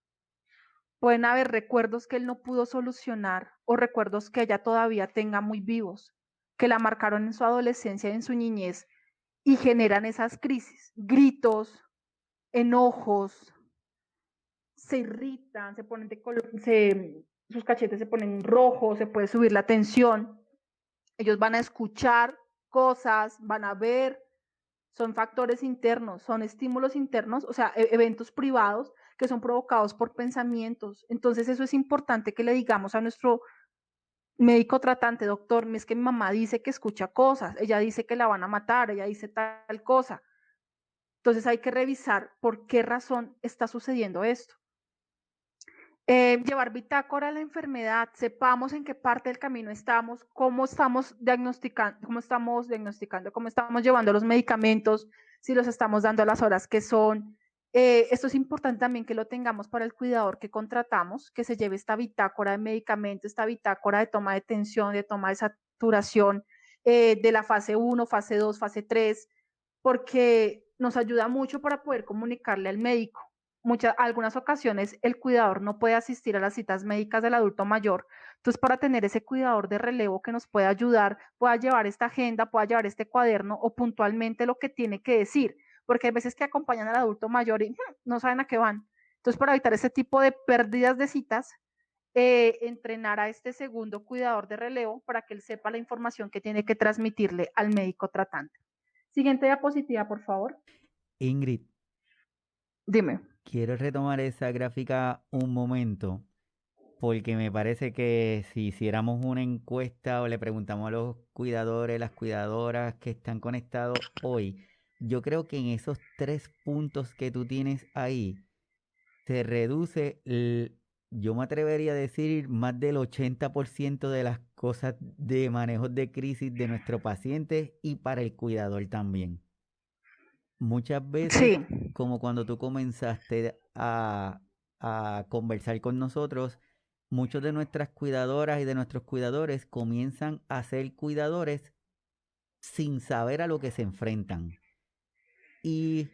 Pueden haber recuerdos que él no pudo solucionar o recuerdos que ella todavía tenga muy vivos, que la marcaron en su adolescencia y en su niñez y generan esas crisis, gritos, enojos, se irritan, se ponen sus cachetes se ponen rojos, se puede subir la tensión. Ellos van a escuchar cosas, van a ver, son factores internos, son estímulos internos, o sea, eventos privados que son provocados por pensamientos. Entonces eso es importante que le digamos a nuestro médico tratante, doctor, es que mi mamá dice que escucha cosas, ella dice que la van a matar, ella dice tal cosa. Entonces hay que revisar por qué razón está sucediendo esto. Llevar bitácora a la enfermedad, sepamos en qué parte del camino estamos, cómo estamos diagnosticando, cómo estamos llevando los medicamentos, si los estamos dando a las horas que son. Esto es importante también que lo tengamos para el cuidador que contratamos, que se lleve esta bitácora de medicamentos, esta bitácora de toma de tensión, de toma de saturación, de la fase 1, fase 2, fase 3, porque nos ayuda mucho para poder comunicarle al médico. Algunas ocasiones el cuidador no puede asistir a las citas médicas del adulto mayor. Entonces, para tener ese cuidador de relevo que nos pueda ayudar, pueda llevar esta agenda, pueda llevar este cuaderno o puntualmente lo que tiene que decir, porque hay veces que acompañan al adulto mayor y no saben a qué van. Entonces, para evitar ese tipo de pérdidas de citas, entrenar a este segundo cuidador de relevo para que él sepa la información que tiene que transmitirle al médico tratante. Siguiente diapositiva, por favor. Ingrid, Dime. quiero retomar esa gráfica un momento, porque me parece que si hiciéramos una encuesta o le preguntamos a los cuidadores, las cuidadoras que están conectados hoy, yo creo que en esos 3 puntos que tú tienes ahí, se reduce, yo me atrevería a decir, más del 80% de las cosas de manejo de crisis de nuestro paciente y para el cuidador también. Muchas veces, Sí. como cuando tú comenzaste a conversar con nosotros, muchos de nuestras cuidadoras y de nuestros cuidadores comienzan a ser cuidadores sin saber a lo que se enfrentan. Y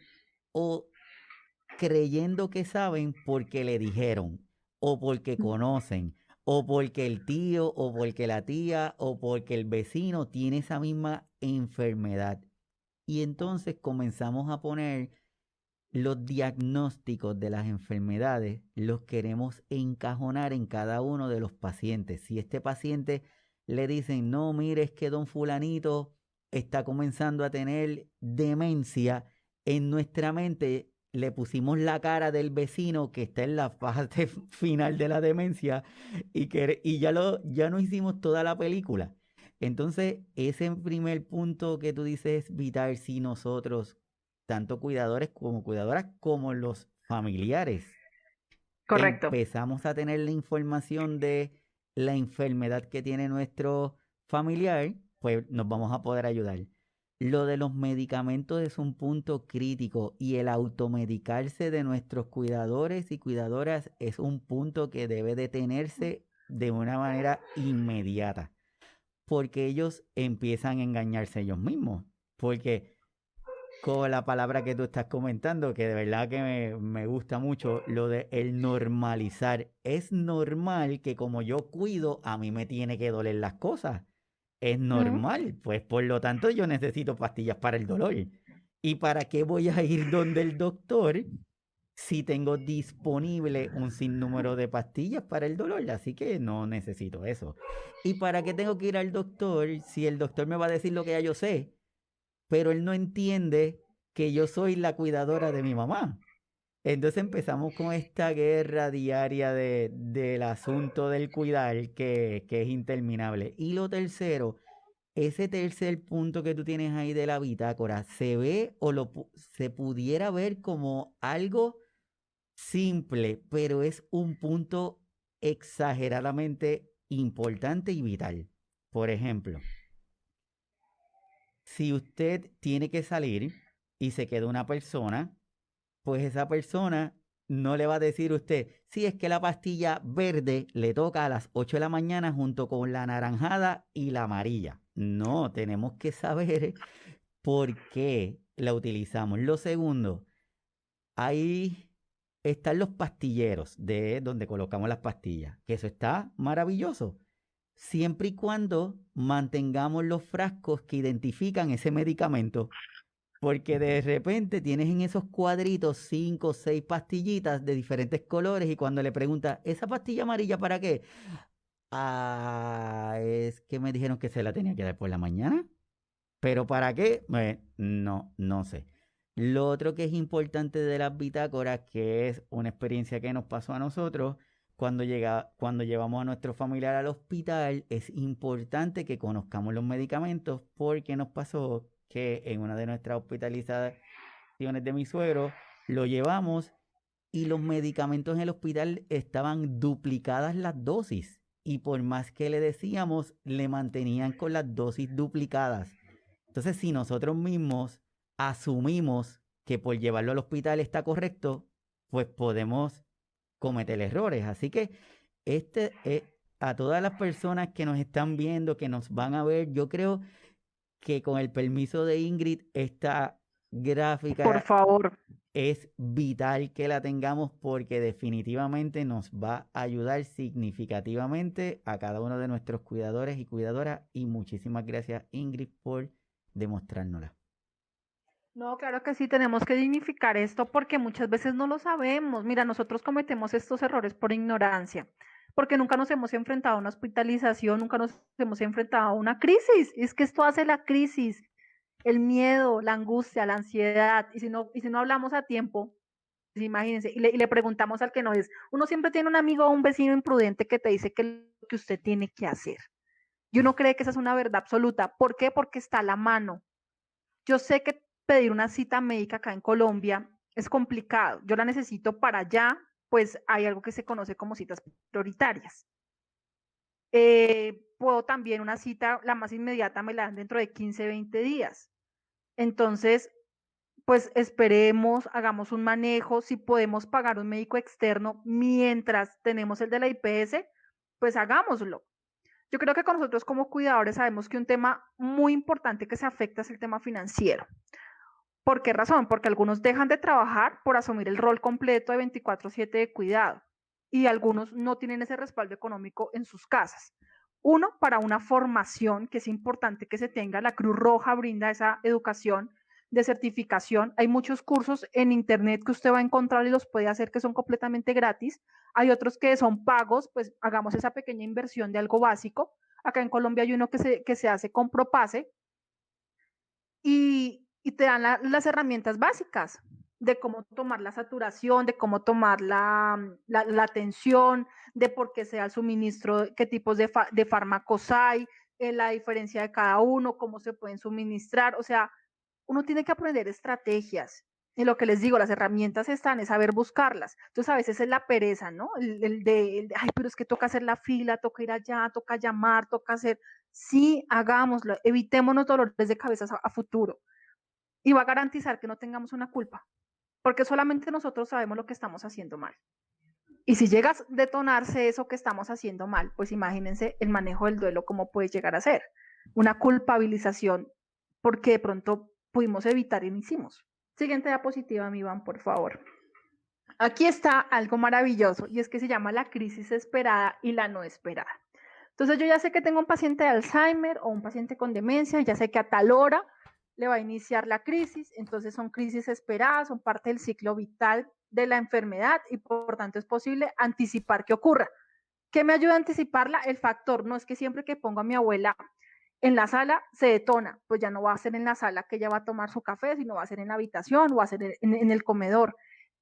o creyendo que saben porque le dijeron, o porque conocen, o porque el tío, o porque la tía, o porque el vecino tiene esa misma enfermedad. Y entonces comenzamos a poner los diagnósticos de las enfermedades los queremos encajonar en cada uno de los pacientes. Si este paciente le dicen, no, mire, es que don fulanito está comenzando a tener demencia, en nuestra mente le pusimos la cara del vecino que está en la fase final de la demencia y ya no hicimos toda la película. Entonces, ese primer punto que tú dices es vital si nosotros, tanto cuidadores como cuidadoras, como los familiares, Correcto. empezamos a tener la información de la enfermedad que tiene nuestro familiar, pues nos vamos a poder ayudar. Lo de los medicamentos es un punto crítico y el automedicarse de nuestros cuidadores y cuidadoras es un punto que debe detenerse de una manera inmediata, porque ellos empiezan a engañarse ellos mismos, porque con la palabra que tú estás comentando, que de verdad que me gusta mucho, lo de el normalizar. Es normal que como yo cuido, a mí me tiene que doler las cosas. Es Mm. normal, pues por lo tanto yo necesito pastillas para el dolor. ¿Y para qué voy a ir donde el doctor si tengo disponible un sinnúmero de pastillas para el dolor? Así que no necesito eso. ¿Y para qué tengo que ir al doctor si el doctor me va a decir lo que ya yo sé? Pero él no entiende que yo soy la cuidadora de mi mamá. Entonces empezamos con esta guerra diaria del asunto del cuidar que es interminable. Y lo tercero, ese tercer punto que tú tienes ahí de la bitácora, se ve o se pudiera ver como algo simple, pero es un punto exageradamente importante y vital. Por ejemplo, si usted tiene que salir y se queda una persona, pues esa persona no le va a decir a usted, si es que la pastilla verde le toca a las 8 de la mañana junto con la naranjada y la amarilla. No, tenemos que saber por qué la utilizamos. Lo segundo, ahí están los pastilleros de donde colocamos las pastillas, que eso está maravilloso siempre y cuando mantengamos los frascos que identifican ese medicamento, porque de repente tienes en esos cuadritos 5 o 6 pastillitas de diferentes colores y cuando le preguntas, ¿esa pastilla amarilla para qué? Ah, es que me dijeron que se la tenía que dar por la mañana. ¿Pero para qué? No, no sé. Lo otro que es importante de las bitácoras, que es una experiencia que nos pasó a nosotros, cuando llevamos a nuestro familiar al hospital, es importante que conozcamos los medicamentos porque nos pasó que en una de nuestras hospitalizaciones de mi suegro, lo llevamos y los medicamentos en el hospital estaban duplicadas las dosis. Y por más que le decíamos, le mantenían con las dosis duplicadas. Entonces, si nosotros mismos asumimos que por llevarlo al hospital está correcto, pues podemos cometer errores. Así que a todas las personas que nos están viendo, que nos van a ver, yo creo que con el permiso de Ingrid, esta Por gráfica favor. es vital que la tengamos porque definitivamente nos va a ayudar significativamente a cada uno de nuestros cuidadores y cuidadoras. Y muchísimas gracias, Ingrid, por demostrárnosla. No, claro que sí, tenemos que dignificar esto porque muchas veces no lo sabemos. Mira, nosotros cometemos estos errores por ignorancia, porque nunca nos hemos enfrentado a una hospitalización, nunca nos hemos enfrentado a una crisis. Es que esto hace la crisis, el miedo, la angustia, la ansiedad. Y si no hablamos a tiempo, pues imagínense, y le preguntamos al que no es. Uno siempre tiene un amigo o un vecino imprudente que te dice que lo que usted tiene que hacer. Y uno cree que esa es una verdad absoluta. ¿Por qué? Porque está a la mano. Yo sé que pedir una cita médica acá en Colombia es complicado. Yo la necesito para allá, pues hay algo que se conoce como citas prioritarias. Puedo también una cita, la más inmediata me la dan dentro de 15, 20 días. Entonces, pues esperemos, hagamos un manejo, si podemos pagar un médico externo mientras tenemos el de la IPS, pues hagámoslo. Yo creo que con nosotros como cuidadores sabemos que un tema muy importante que se afecta es el tema financiero. ¿Por qué razón? Porque algunos dejan de trabajar por asumir el rol completo de 24/7 de cuidado y algunos no tienen ese respaldo económico en sus casas. Uno, para una formación que es importante que se tenga, la Cruz Roja brinda esa educación de certificación. Hay muchos cursos en internet que usted va a encontrar y los puede hacer que son completamente gratis. Hay otros que son pagos, pues hagamos esa pequeña inversión de algo básico. Acá en Colombia hay uno que se hace con Propase y te dan las herramientas básicas de cómo tomar la saturación, de cómo tomar la tensión, de por qué sea el suministro, qué tipos de fármacos hay, la diferencia de cada uno, cómo se pueden suministrar. O sea, uno tiene que aprender estrategias. Y lo que les digo, las herramientas están, es saber buscarlas. Entonces a veces es la pereza, ¿no? Ay, pero es que toca hacer la fila, toca ir allá, toca llamar, toca hacer. Sí, hagámoslo, evitémonos dolores de cabeza a futuro. Y va a garantizar que no tengamos una culpa, porque solamente nosotros sabemos lo que estamos haciendo mal. Y si llega a detonarse eso que estamos haciendo mal, pues imagínense el manejo del duelo, cómo puede llegar a ser. Una culpabilización, porque de pronto pudimos evitar y no hicimos. Siguiente diapositiva, mi Iván, por favor. Aquí está algo maravilloso y es que se llama la crisis esperada y la no esperada. Entonces yo ya sé que tengo un paciente de Alzheimer o un paciente con demencia, ya sé que a tal hora le va a iniciar la crisis, entonces son crisis esperadas, son parte del ciclo vital de la enfermedad y por tanto es posible anticipar que ocurra. ¿Qué me ayuda a anticiparla? El factor, no es que siempre que pongo a mi abuela en la sala se detona, pues ya no va a ser en la sala que ella va a tomar su café, sino va a ser en la habitación o va a ser en el comedor.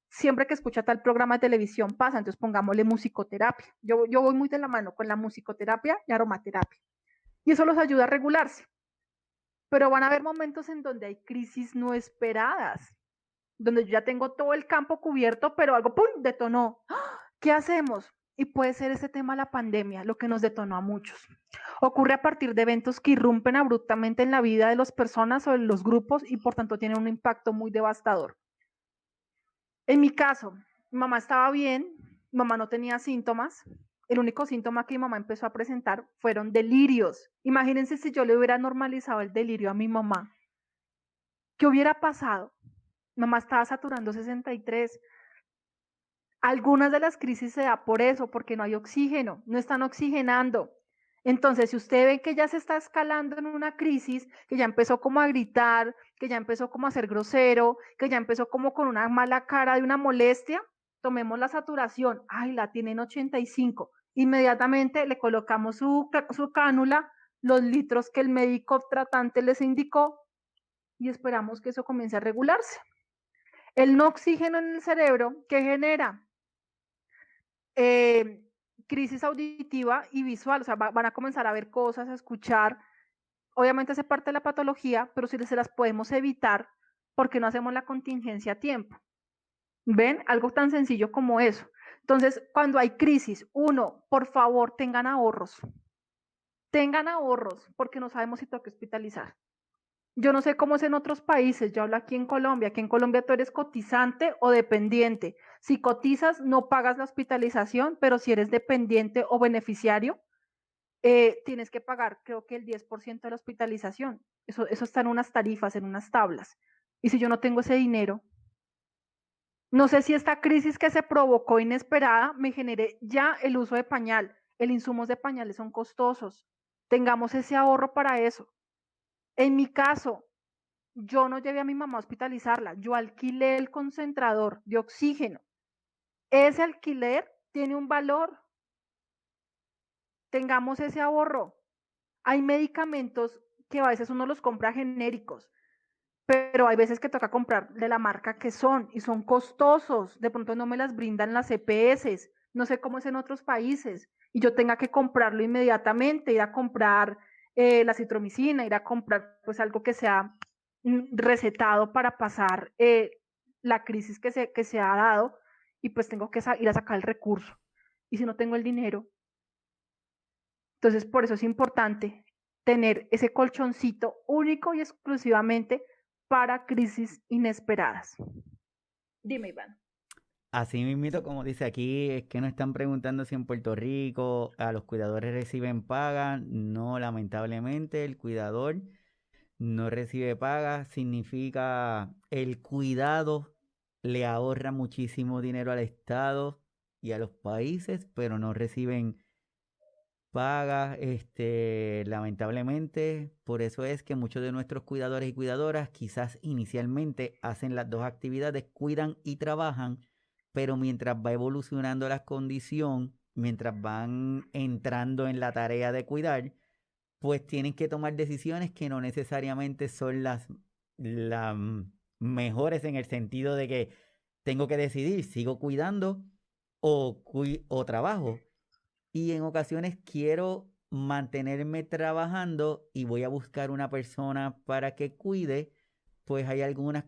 Siempre que escucha tal programa de televisión pasa, entonces pongámosle musicoterapia. Yo voy muy de la mano con la musicoterapia y aromaterapia. Y eso los ayuda a regularse. Pero van a haber momentos en donde hay crisis no esperadas, donde yo ya tengo todo el campo cubierto, pero algo ¡pum! Detonó. ¿Qué hacemos? Y puede ser ese tema la pandemia, lo que nos detonó a muchos. Ocurre a partir de eventos que irrumpen abruptamente en la vida de las personas o en los grupos y por tanto tienen un impacto muy devastador. En mi caso, mi mamá estaba bien, mi mamá no tenía síntomas. El único síntoma que mi mamá empezó a presentar fueron delirios. Imagínense si yo le hubiera normalizado el delirio a mi mamá. ¿Qué hubiera pasado? Mi mamá estaba saturando 63. Algunas de las crisis se da por eso, porque no hay oxígeno, no están oxigenando. Entonces, si usted ve que ya se está escalando en una crisis, que ya empezó como a gritar, que ya empezó como a ser grosero, que ya empezó como con una mala cara de una molestia, tomemos la saturación. Ay, la tiene en 85. Inmediatamente le colocamos su cánula, los litros que el médico tratante les indicó y esperamos que eso comience a regularse. El no oxígeno en el cerebro, ¿qué genera? Crisis auditiva y visual, o sea, van a comenzar a ver cosas, a escuchar. Obviamente hace parte de la patología, pero si se las podemos evitar, porque no hacemos la contingencia a tiempo. ¿Ven? Algo tan sencillo como eso. Entonces, cuando hay crisis, uno, por favor, tengan ahorros. Tengan ahorros, porque no sabemos si toca hospitalizar. Yo no sé cómo es en otros países, yo hablo aquí en Colombia. Aquí en Colombia tú eres cotizante o dependiente. Si cotizas, no pagas la hospitalización, pero si eres dependiente o beneficiario, tienes que pagar, creo que el 10% de la hospitalización. Eso está en unas tarifas, en unas tablas. Y si yo no tengo ese dinero, no sé si esta crisis que se provocó inesperada me genere ya el uso de pañal. El insumos de pañales son costosos. Tengamos ese ahorro para eso. En mi caso, yo no llevé a mi mamá a hospitalizarla, yo alquilé el concentrador de oxígeno. Ese alquiler tiene un valor. Tengamos ese ahorro. Hay medicamentos que a veces uno los compra genéricos, pero hay veces que toca comprar de la marca que son y son costosos. De pronto no me las brindan las EPS, no sé cómo es en otros países, y yo tenga que comprarlo inmediatamente, ir a comprar la citromicina, ir a comprar pues algo que sea recetado para pasar la crisis que se ha dado y pues tengo que ir a sacar el recurso. Y si no tengo el dinero, entonces por eso es importante tener ese colchoncito único y exclusivamente para crisis inesperadas. Dime, Iván. Así mismito, como dice aquí, es que nos están preguntando si en Puerto Rico a los cuidadores reciben paga. No, lamentablemente el cuidador no recibe paga. Significa el cuidado le ahorra muchísimo dinero al Estado y a los países, pero no reciben paga, lamentablemente. Por eso es que muchos de nuestros cuidadores y cuidadoras quizás inicialmente hacen las dos actividades, cuidan y trabajan, pero mientras va evolucionando la condición, mientras van entrando en la tarea de cuidar, pues tienen que tomar decisiones que no necesariamente son las mejores, en el sentido de que tengo que decidir, sigo cuidando o trabajo. Y en ocasiones quiero mantenerme trabajando y voy a buscar una persona para que cuide. Pues hay algunas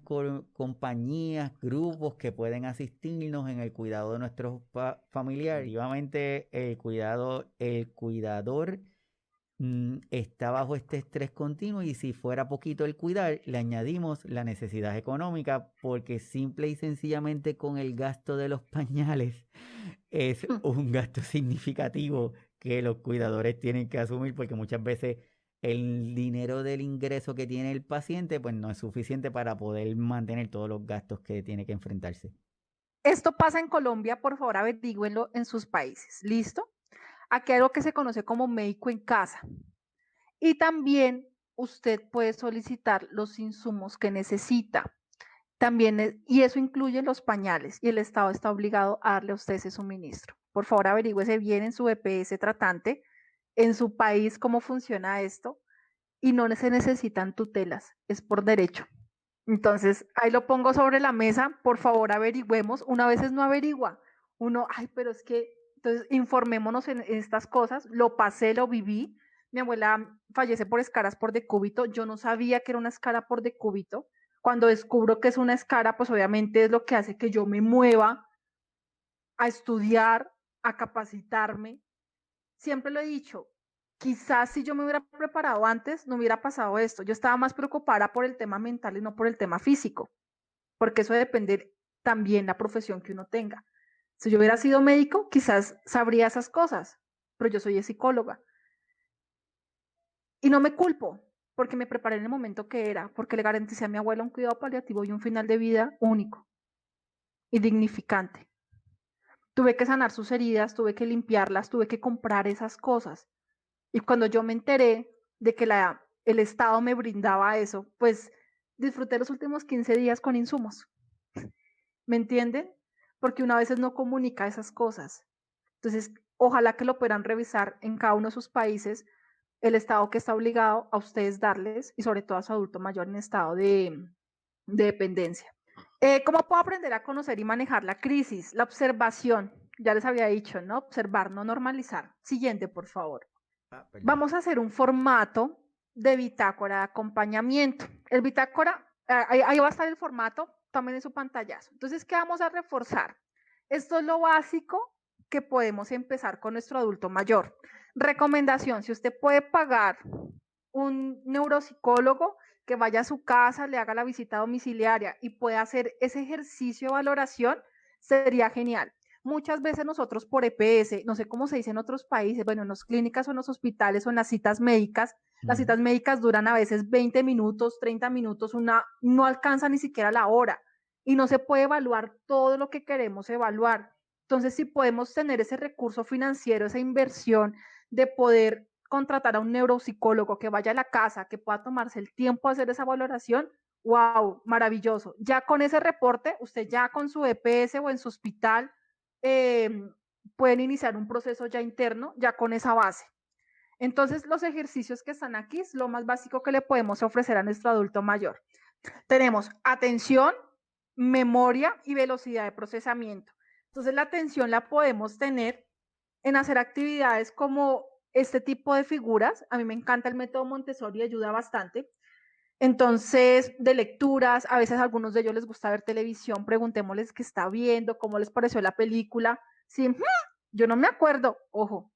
compañías, grupos que pueden asistirnos en el cuidado de nuestros familiares. Efectivamente, el cuidador está bajo este estrés continuo, y si fuera poquito el cuidar, le añadimos la necesidad económica, porque simple y sencillamente con el gasto de los pañales es un gasto significativo que los cuidadores tienen que asumir, porque muchas veces el dinero del ingreso que tiene el paciente pues no es suficiente para poder mantener todos los gastos que tiene que enfrentarse. Esto pasa en Colombia, por favor, averígüenlo en sus países. ¿Listo? Aquí hay algo que se conoce como médico en casa. Y también usted puede solicitar los insumos que necesita. También, y eso incluye los pañales, y el Estado está obligado a darle a usted ese suministro. Por favor, averígüese bien en su EPS tratante, en su país, cómo funciona esto, y no se necesitan tutelas, es por derecho. Entonces, ahí lo pongo sobre la mesa, por favor, averigüemos. Una vez no averigua, uno, ay, pero es que, entonces, informémonos en estas cosas, lo pasé, lo viví. Mi abuela fallece por escaras por decúbito, yo no sabía que era una escara por decúbito. Cuando descubro que es una escara, pues obviamente es lo que hace que yo me mueva a estudiar, a capacitarme. Siempre lo he dicho, quizás si yo me hubiera preparado antes, no hubiera pasado esto. Yo estaba más preocupada por el tema mental y no por el tema físico, porque eso depende también la profesión que uno tenga. Si yo hubiera sido médico, quizás sabría esas cosas, pero yo soy psicóloga. Y no me culpo, porque me preparé en el momento que era, porque le garanticé a mi abuela un cuidado paliativo y un final de vida único y dignificante. Tuve que sanar sus heridas, tuve que limpiarlas, tuve que comprar esas cosas. Y cuando yo me enteré de que el Estado me brindaba eso, pues disfruté los últimos 15 días con insumos. ¿Me entienden? Porque una vez no comunica esas cosas. Entonces, ojalá que lo puedan revisar en cada uno de sus países, el Estado que está obligado a ustedes darles, y sobre todo a su adulto mayor en estado de dependencia. ¿Cómo puedo aprender a conocer y manejar la crisis? La observación, ya les había dicho, ¿no? Observar, no normalizar. Siguiente, por favor. Vamos a hacer un formato de bitácora de acompañamiento. El bitácora, ahí va a estar el formato, tomen en su pantallazo. Entonces, ¿qué vamos a reforzar? Esto es lo básico que podemos empezar con nuestro adulto mayor. Recomendación, si usted puede pagar un neuropsicólogo que vaya a su casa, le haga la visita domiciliaria y pueda hacer ese ejercicio de valoración, sería genial. Muchas veces nosotros por EPS, no sé cómo se dice en otros países, bueno, en las clínicas o en los hospitales o en las citas médicas, las citas médicas duran a veces 20 minutos, 30 minutos, no alcanza ni siquiera la hora y no se puede evaluar todo lo que queremos evaluar. Entonces, si podemos tener ese recurso financiero, esa inversión de poder contratar a un neuropsicólogo que vaya a la casa, que pueda tomarse el tiempo de hacer esa valoración, wow, maravilloso. Ya con ese reporte, usted ya con su EPS o en su hospital, pueden iniciar un proceso ya interno, ya con esa base. Entonces, los ejercicios que están aquí es lo más básico que le podemos ofrecer a nuestro adulto mayor. Tenemos atención, memoria y velocidad de procesamiento. Entonces, la atención la podemos tener en hacer actividades como este tipo de figuras. A mí me encanta el método Montessori, ayuda bastante. Entonces, de lecturas, a veces a algunos de ellos les gusta ver televisión, preguntémosles qué está viendo, cómo les pareció la película. Sí, yo no me acuerdo, ojo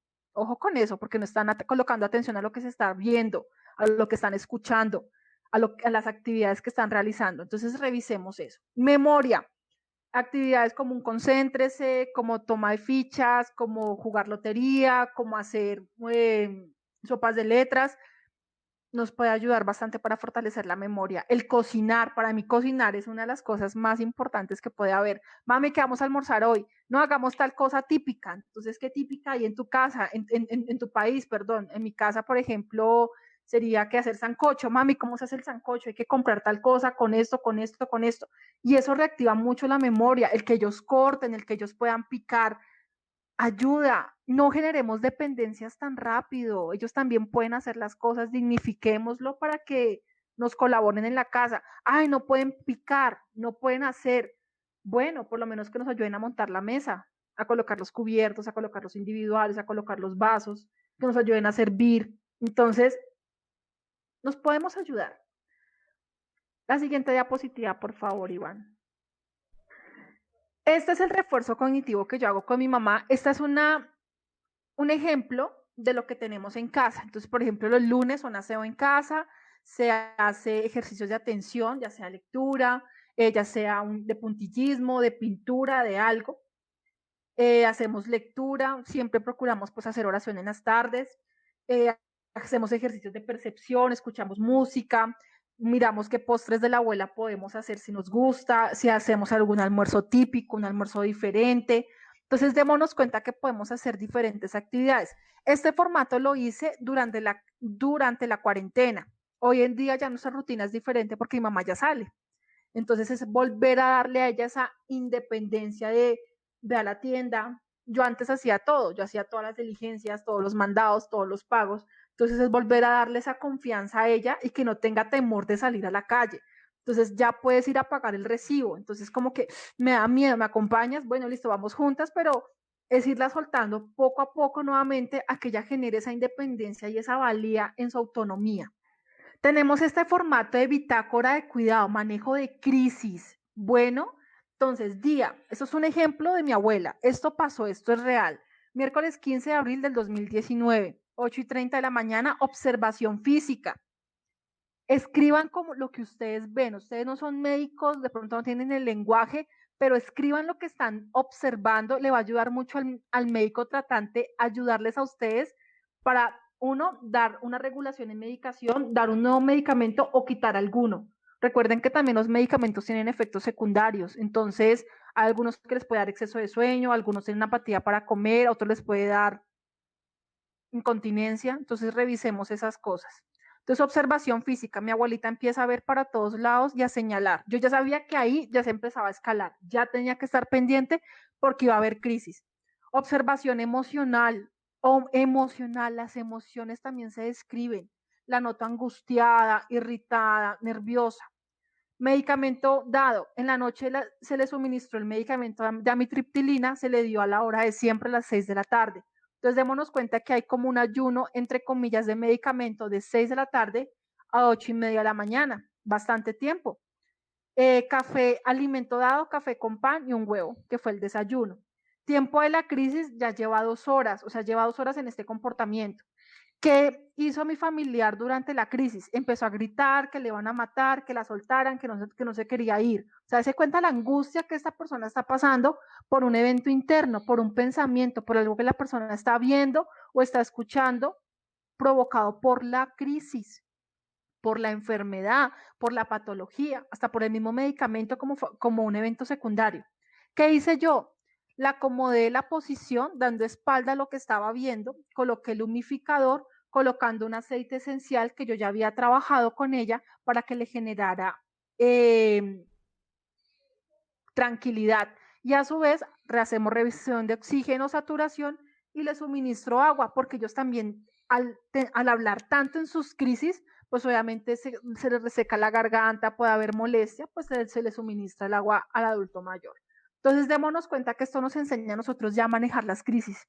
con eso, porque no están colocando atención a lo que se está viendo, a lo que están escuchando, a las actividades que están realizando. Entonces, revisemos eso. Memoria, actividades como un concéntrese, como toma de fichas, como jugar lotería, como hacer sopas de letras. nos puede ayudar bastante para fortalecer la memoria. El cocinar, para mí cocinar es una de las cosas más importantes que puede haber. Mami, ¿qué vamos a almorzar hoy? No, hagamos tal cosa típica. Entonces, ¿qué típica hay en tu casa, en tu país, perdón? En mi casa, por ejemplo, sería que hacer sancocho. Mami, ¿cómo se hace el sancocho? Hay que comprar tal cosa con esto, con esto, con esto. Y eso reactiva mucho la memoria, el que ellos corten, el que ellos puedan picar, ayuda, no generemos dependencias tan rápido, ellos también pueden hacer las cosas, dignifiquémoslo para que nos colaboren en la casa. Ay, no pueden picar, no pueden hacer. Bueno, por lo menos que nos ayuden a montar la mesa, a colocar los cubiertos, a colocar los individuales, a colocar los vasos, que nos ayuden a servir. Entonces, nos podemos ayudar. La siguiente diapositiva, por favor, Iván. Este es el refuerzo cognitivo que yo hago con mi mamá. Esta es un ejemplo de lo que tenemos en casa. Entonces, por ejemplo, los lunes son aseo en casa, se hace ejercicios de atención, ya sea lectura, ya sea de puntillismo, de pintura, de algo. Hacemos lectura, siempre procuramos pues hacer oración en las tardes, hacemos ejercicios de percepción, escuchamos música, miramos qué postres de la abuela podemos hacer si nos gusta, si hacemos algún almuerzo típico, un almuerzo diferente. Entonces, démonos cuenta que podemos hacer diferentes actividades. Este formato lo hice durante la cuarentena. Hoy en día ya nuestra rutina es diferente porque mi mamá ya sale. Entonces, es volver a darle a ella esa independencia de ve a la tienda. Yo antes hacía todo, yo hacía todas las diligencias, todos los mandados, todos los pagos. Entonces es volver a darle esa confianza a ella y que no tenga temor de salir a la calle. Entonces ya puedes ir a pagar el recibo. Entonces como que me da miedo, me acompañas, bueno, listo, vamos juntas, pero es irla soltando poco a poco nuevamente a que ella genere esa independencia y esa valía en su autonomía. Tenemos este formato de bitácora de cuidado, manejo de crisis. Bueno, entonces, eso es un ejemplo de mi abuela. Esto pasó, esto es real. Miércoles 15 de abril del 2019, 8:30 de la mañana, observación física. Escriban como lo que ustedes ven. Ustedes no son médicos, de pronto no tienen el lenguaje, pero escriban lo que están observando. Le va a ayudar mucho al médico tratante, ayudarles a ustedes para, uno, dar una regulación en medicación, dar un nuevo medicamento o quitar alguno. Recuerden que también los medicamentos tienen efectos secundarios, entonces hay algunos que les puede dar exceso de sueño, algunos tienen apatía para comer, otros les puede dar incontinencia, entonces revisemos esas cosas. Entonces, observación física, mi abuelita empieza a ver para todos lados y a señalar. Yo ya sabía que ahí ya se empezaba a escalar, ya tenía que estar pendiente porque iba a haber crisis. Observación emocional, las emociones también se describen. La noto angustiada, irritada, nerviosa. Medicamento dado, en la noche se le suministró el medicamento de amitriptilina, se le dio a la hora de siempre a las 6 de la tarde. Entonces démonos cuenta que hay como un ayuno, entre comillas, de medicamento de 6 de la tarde a 8:30 de la mañana, bastante tiempo. Café, alimento dado, café con pan y un huevo, que fue el desayuno. Tiempo de la crisis ya lleva 2 horas, o sea, lleva 2 horas en este comportamiento. ¿Qué hizo mi familiar durante la crisis? Empezó a gritar que le iban a matar, que la soltaran, que no se quería ir. O sea, se cuenta la angustia que esta persona está pasando por un evento interno, por un pensamiento, por algo que la persona está viendo o está escuchando, provocado por la crisis, por la enfermedad, por la patología, hasta por el mismo medicamento como un evento secundario. ¿Qué hice yo? La acomodé la posición, dando espalda a lo que estaba viendo, coloqué el humidificador, colocando un aceite esencial que yo ya había trabajado con ella para que le generara tranquilidad. Y a su vez, hacemos revisión de oxígeno, saturación y le suministro agua, porque ellos también, al hablar tanto en sus crisis, pues obviamente se les reseca la garganta, puede haber molestia, pues se le suministra el agua al adulto mayor. Entonces, démonos cuenta que esto nos enseña a nosotros ya a manejar las crisis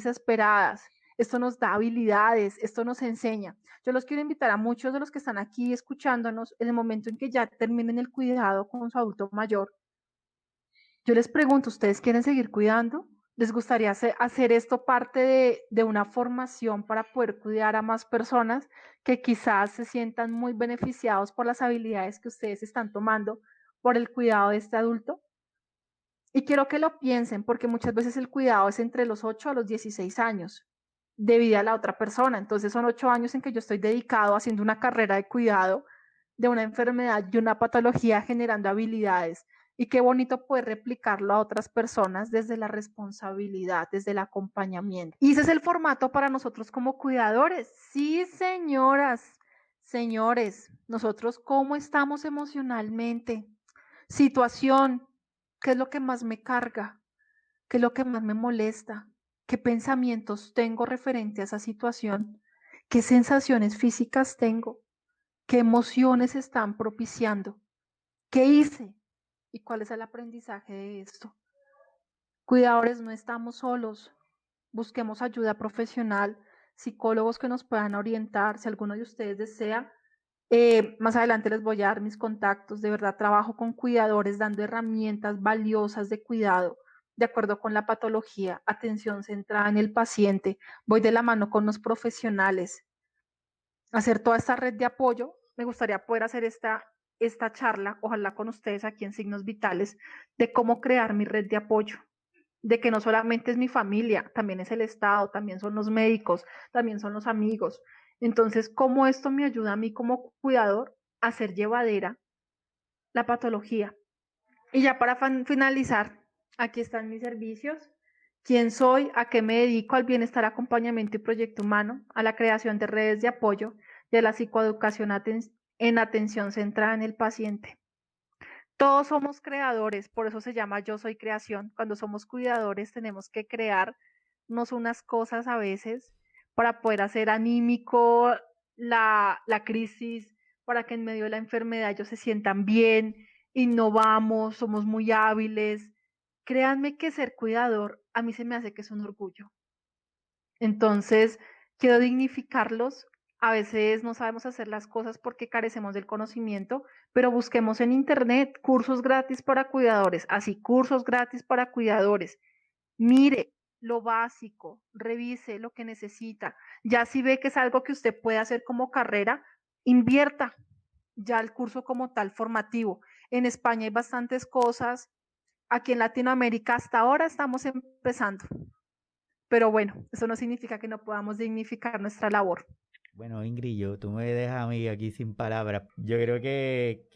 esperadas. Esto nos da habilidades, esto nos enseña. Yo los quiero invitar a muchos de los que están aquí escuchándonos en el momento en que ya terminen el cuidado con su adulto mayor. Yo les pregunto, ¿ustedes quieren seguir cuidando? ¿Les gustaría hacer esto parte de una formación para poder cuidar a más personas que quizás se sientan muy beneficiados por las habilidades que ustedes están tomando por el cuidado de este adulto? Y quiero que lo piensen porque muchas veces el cuidado es entre los 8 a los 16 años. de vida a la otra persona. Entonces son 8 años en que yo estoy dedicado haciendo una carrera de cuidado de una enfermedad y una patología, generando habilidades. Y qué bonito poder replicarlo a otras personas desde la responsabilidad, desde el acompañamiento. Y ese es el formato para nosotros como cuidadores. Sí, señoras, señores, nosotros cómo estamos emocionalmente. Situación, ¿qué es lo que más me carga? ¿Qué es lo que más me molesta? ¿Qué pensamientos tengo referente a esa situación? ¿Qué sensaciones físicas tengo? ¿Qué emociones están propiciando? ¿Qué hice? ¿Y cuál es el aprendizaje de esto? Cuidadores, no estamos solos. Busquemos ayuda profesional, psicólogos que nos puedan orientar. Si alguno de ustedes desea, más adelante les voy a dar mis contactos. De verdad, trabajo con cuidadores dando herramientas valiosas de cuidado de acuerdo con la patología, atención centrada en el paciente. Voy de la mano con los profesionales. Hacer toda esta red de apoyo. Me gustaría poder hacer esta charla, ojalá con ustedes aquí en Signos Vitales, de cómo crear mi red de apoyo, de que no solamente es mi familia, también es el Estado, también son los médicos, también son los amigos. Entonces, ¿cómo esto me ayuda a mí como cuidador a hacer llevadera la patología? Y ya para finalizar, aquí están mis servicios. ¿Quién soy? ¿A qué me dedico? Al bienestar, acompañamiento y proyecto humano, a la creación de redes de apoyo y a la psicoeducación en atención centrada en el paciente. Todos somos creadores, por eso se llama Yo Soy Creación. Cuando somos cuidadores tenemos que crearnos unas cosas a veces para poder hacer anímico la crisis, para que en medio de la enfermedad ellos se sientan bien, innovamos, somos muy hábiles. Créanme que ser cuidador a mí se me hace que es un orgullo. Entonces, quiero dignificarlos. A veces no sabemos hacer las cosas porque carecemos del conocimiento, pero busquemos en internet cursos gratis para cuidadores, así cursos gratis para cuidadores. Mire lo básico, revise lo que necesita. Ya si ve que es algo que usted puede hacer como carrera, invierta ya el curso como tal formativo. En España hay bastantes cosas. Aquí en Latinoamérica hasta ahora estamos empezando. Pero bueno, eso no significa que no podamos dignificar nuestra labor. Bueno, Ingrid, tú me dejas a mí aquí sin palabras. Yo creo que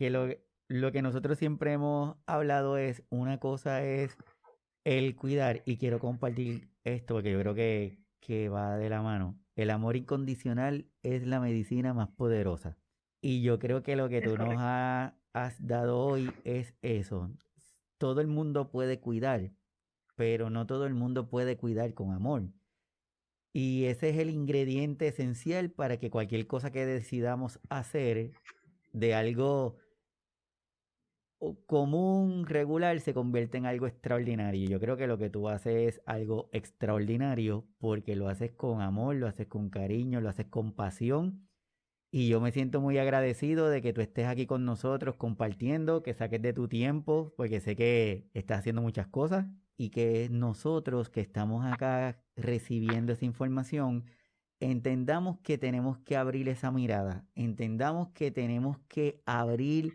lo que nosotros siempre hemos hablado es, una cosa es el cuidar, y quiero compartir esto porque yo creo que va de la mano. El amor incondicional es la medicina más poderosa. Y yo creo que lo que Es tú nos correcto. has dado hoy es eso. Todo el mundo puede cuidar, pero no todo el mundo puede cuidar con amor. Y ese es el ingrediente esencial para que cualquier cosa que decidamos hacer de algo común, regular, se convierte en algo extraordinario. Yo creo que lo que tú haces es algo extraordinario porque lo haces con amor, lo haces con cariño, lo haces con pasión. Y yo me siento muy agradecido de que tú estés aquí con nosotros compartiendo, que saques de tu tiempo, porque sé que estás haciendo muchas cosas y que nosotros que estamos acá recibiendo esa información, entendamos que tenemos que abrir esa mirada, entendamos que tenemos que abrir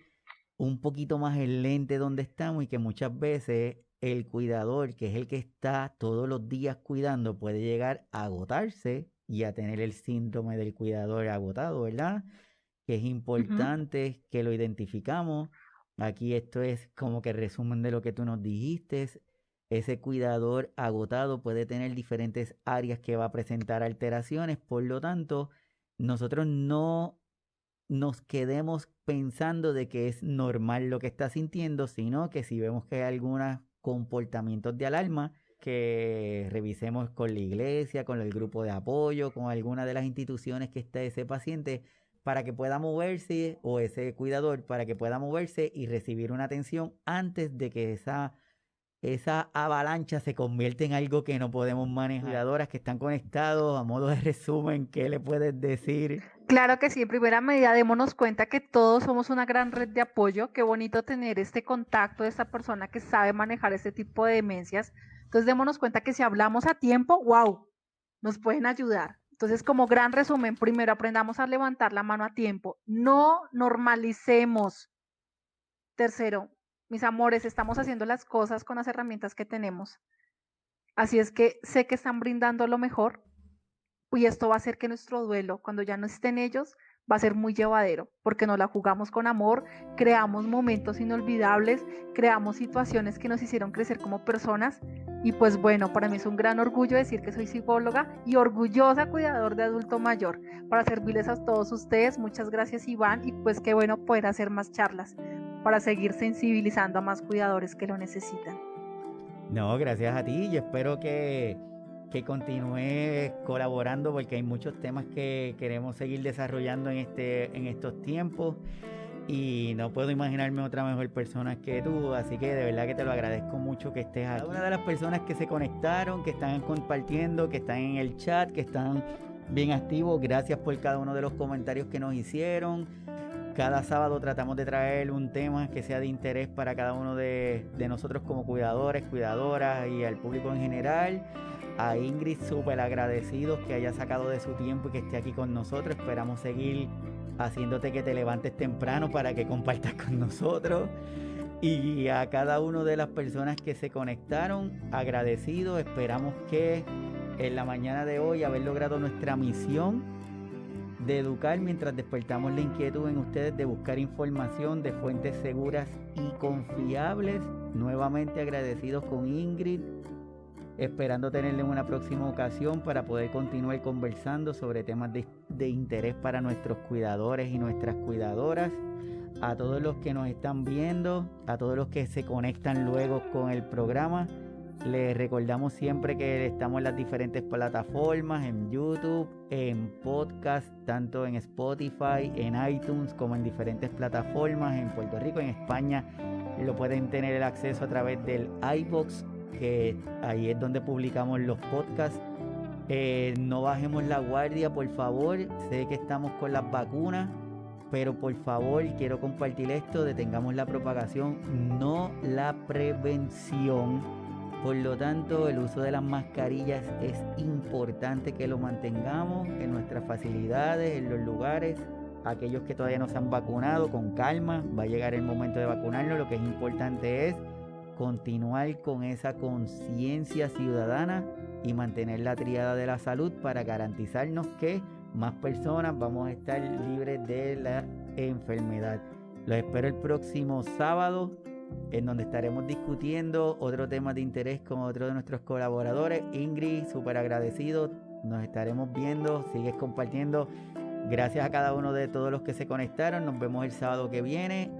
un poquito más el lente donde estamos y que muchas veces el cuidador, que es el que está todos los días cuidando, puede llegar a agotarse y a tener el síndrome del cuidador agotado, ¿verdad? Que es Ujú. importante que lo identificamos. Aquí esto es como que resumen de lo que tú nos dijiste. Ese cuidador agotado puede tener diferentes áreas que va a presentar alteraciones, por lo tanto, nosotros no nos quedemos pensando de que es normal lo que está sintiendo, sino que si vemos que hay algunos comportamientos de alarma, que revisemos con la iglesia, con el grupo de apoyo, con alguna de las instituciones que esté ese paciente, para que pueda moverse, o ese cuidador, para que pueda moverse y recibir una atención antes de que esa avalancha se convierte en algo que no podemos manejar. Cuidadoras que están conectados, a modo de resumen, ¿qué le puedes decir? Claro que sí, en primera medida démonos cuenta que todos somos una gran red de apoyo. Qué bonito tener este contacto de esta persona que sabe manejar este tipo de demencias. Entonces démonos cuenta que si hablamos a tiempo, wow, nos pueden ayudar. Entonces, como gran resumen, primero aprendamos a levantar la mano a tiempo. No normalicemos. Tercero, mis amores, estamos haciendo las cosas con las herramientas que tenemos. Así es que sé que están brindando lo mejor. y esto va a hacer que nuestro duelo, cuando ya no estén ellos, va a ser muy llevadero, porque nos la jugamos con amor, creamos momentos inolvidables, creamos situaciones que nos hicieron crecer como personas. Y pues bueno, para mí es un gran orgullo decir que soy psicóloga y orgullosa cuidador de adulto mayor para servirles a todos ustedes. Muchas gracias, Iván, y pues qué bueno poder hacer más charlas para seguir sensibilizando a más cuidadores que lo necesitan. No, gracias a ti. Yo espero que continúes colaborando porque hay muchos temas que queremos seguir desarrollando en estos tiempos y no puedo imaginarme otra mejor persona que tú, así que de verdad que te lo agradezco mucho que estés aquí. Cada una de las personas que se conectaron, que están compartiendo, que están en el chat, que están bien activos, gracias por cada uno de los comentarios que nos hicieron. Cada sábado tratamos de traer un tema que sea de interés para cada uno de nosotros como cuidadores, cuidadoras y al público en general. A Ingrid, súper agradecidos que haya sacado de su tiempo y que esté aquí con nosotros. Esperamos seguir haciéndote que te levantes temprano para que compartas con nosotros. Y a cada una de las personas que se conectaron, agradecidos. Esperamos que en la mañana de hoy haber logrado nuestra misión de educar mientras despertamos la inquietud en ustedes de buscar información de fuentes seguras y confiables. Nuevamente agradecidos con Ingrid, esperando tenerle en una próxima ocasión para poder continuar conversando sobre temas de interés para nuestros cuidadores y nuestras cuidadoras. A todos los que nos están viendo, a todos los que se conectan luego con el programa, les recordamos siempre que estamos en las diferentes plataformas, en YouTube, en podcast, tanto en Spotify, en iTunes, como en diferentes plataformas en Puerto Rico, en España. Lo pueden tener el acceso a través del iVoox, que ahí es donde publicamos los podcasts. No bajemos la guardia, por favor. Sé que estamos con las vacunas, pero por favor, quiero compartir esto, detengamos la propagación, no la prevención. Por lo tanto, el uso de las mascarillas es importante que lo mantengamos en nuestras facilidades, en los lugares. Aquellos que todavía no se han vacunado, con calma, va a llegar el momento de vacunarnos. Lo que es importante es continuar con esa conciencia ciudadana y mantener la tríada de la salud para garantizarnos que más personas vamos a estar libres de la enfermedad. Los espero el próximo sábado, en donde estaremos discutiendo otro tema de interés con otro de nuestros colaboradores. Ingrid, súper agradecido, nos estaremos viendo, sigues compartiendo. Gracias a cada uno de todos los que se conectaron, nos vemos el sábado que viene.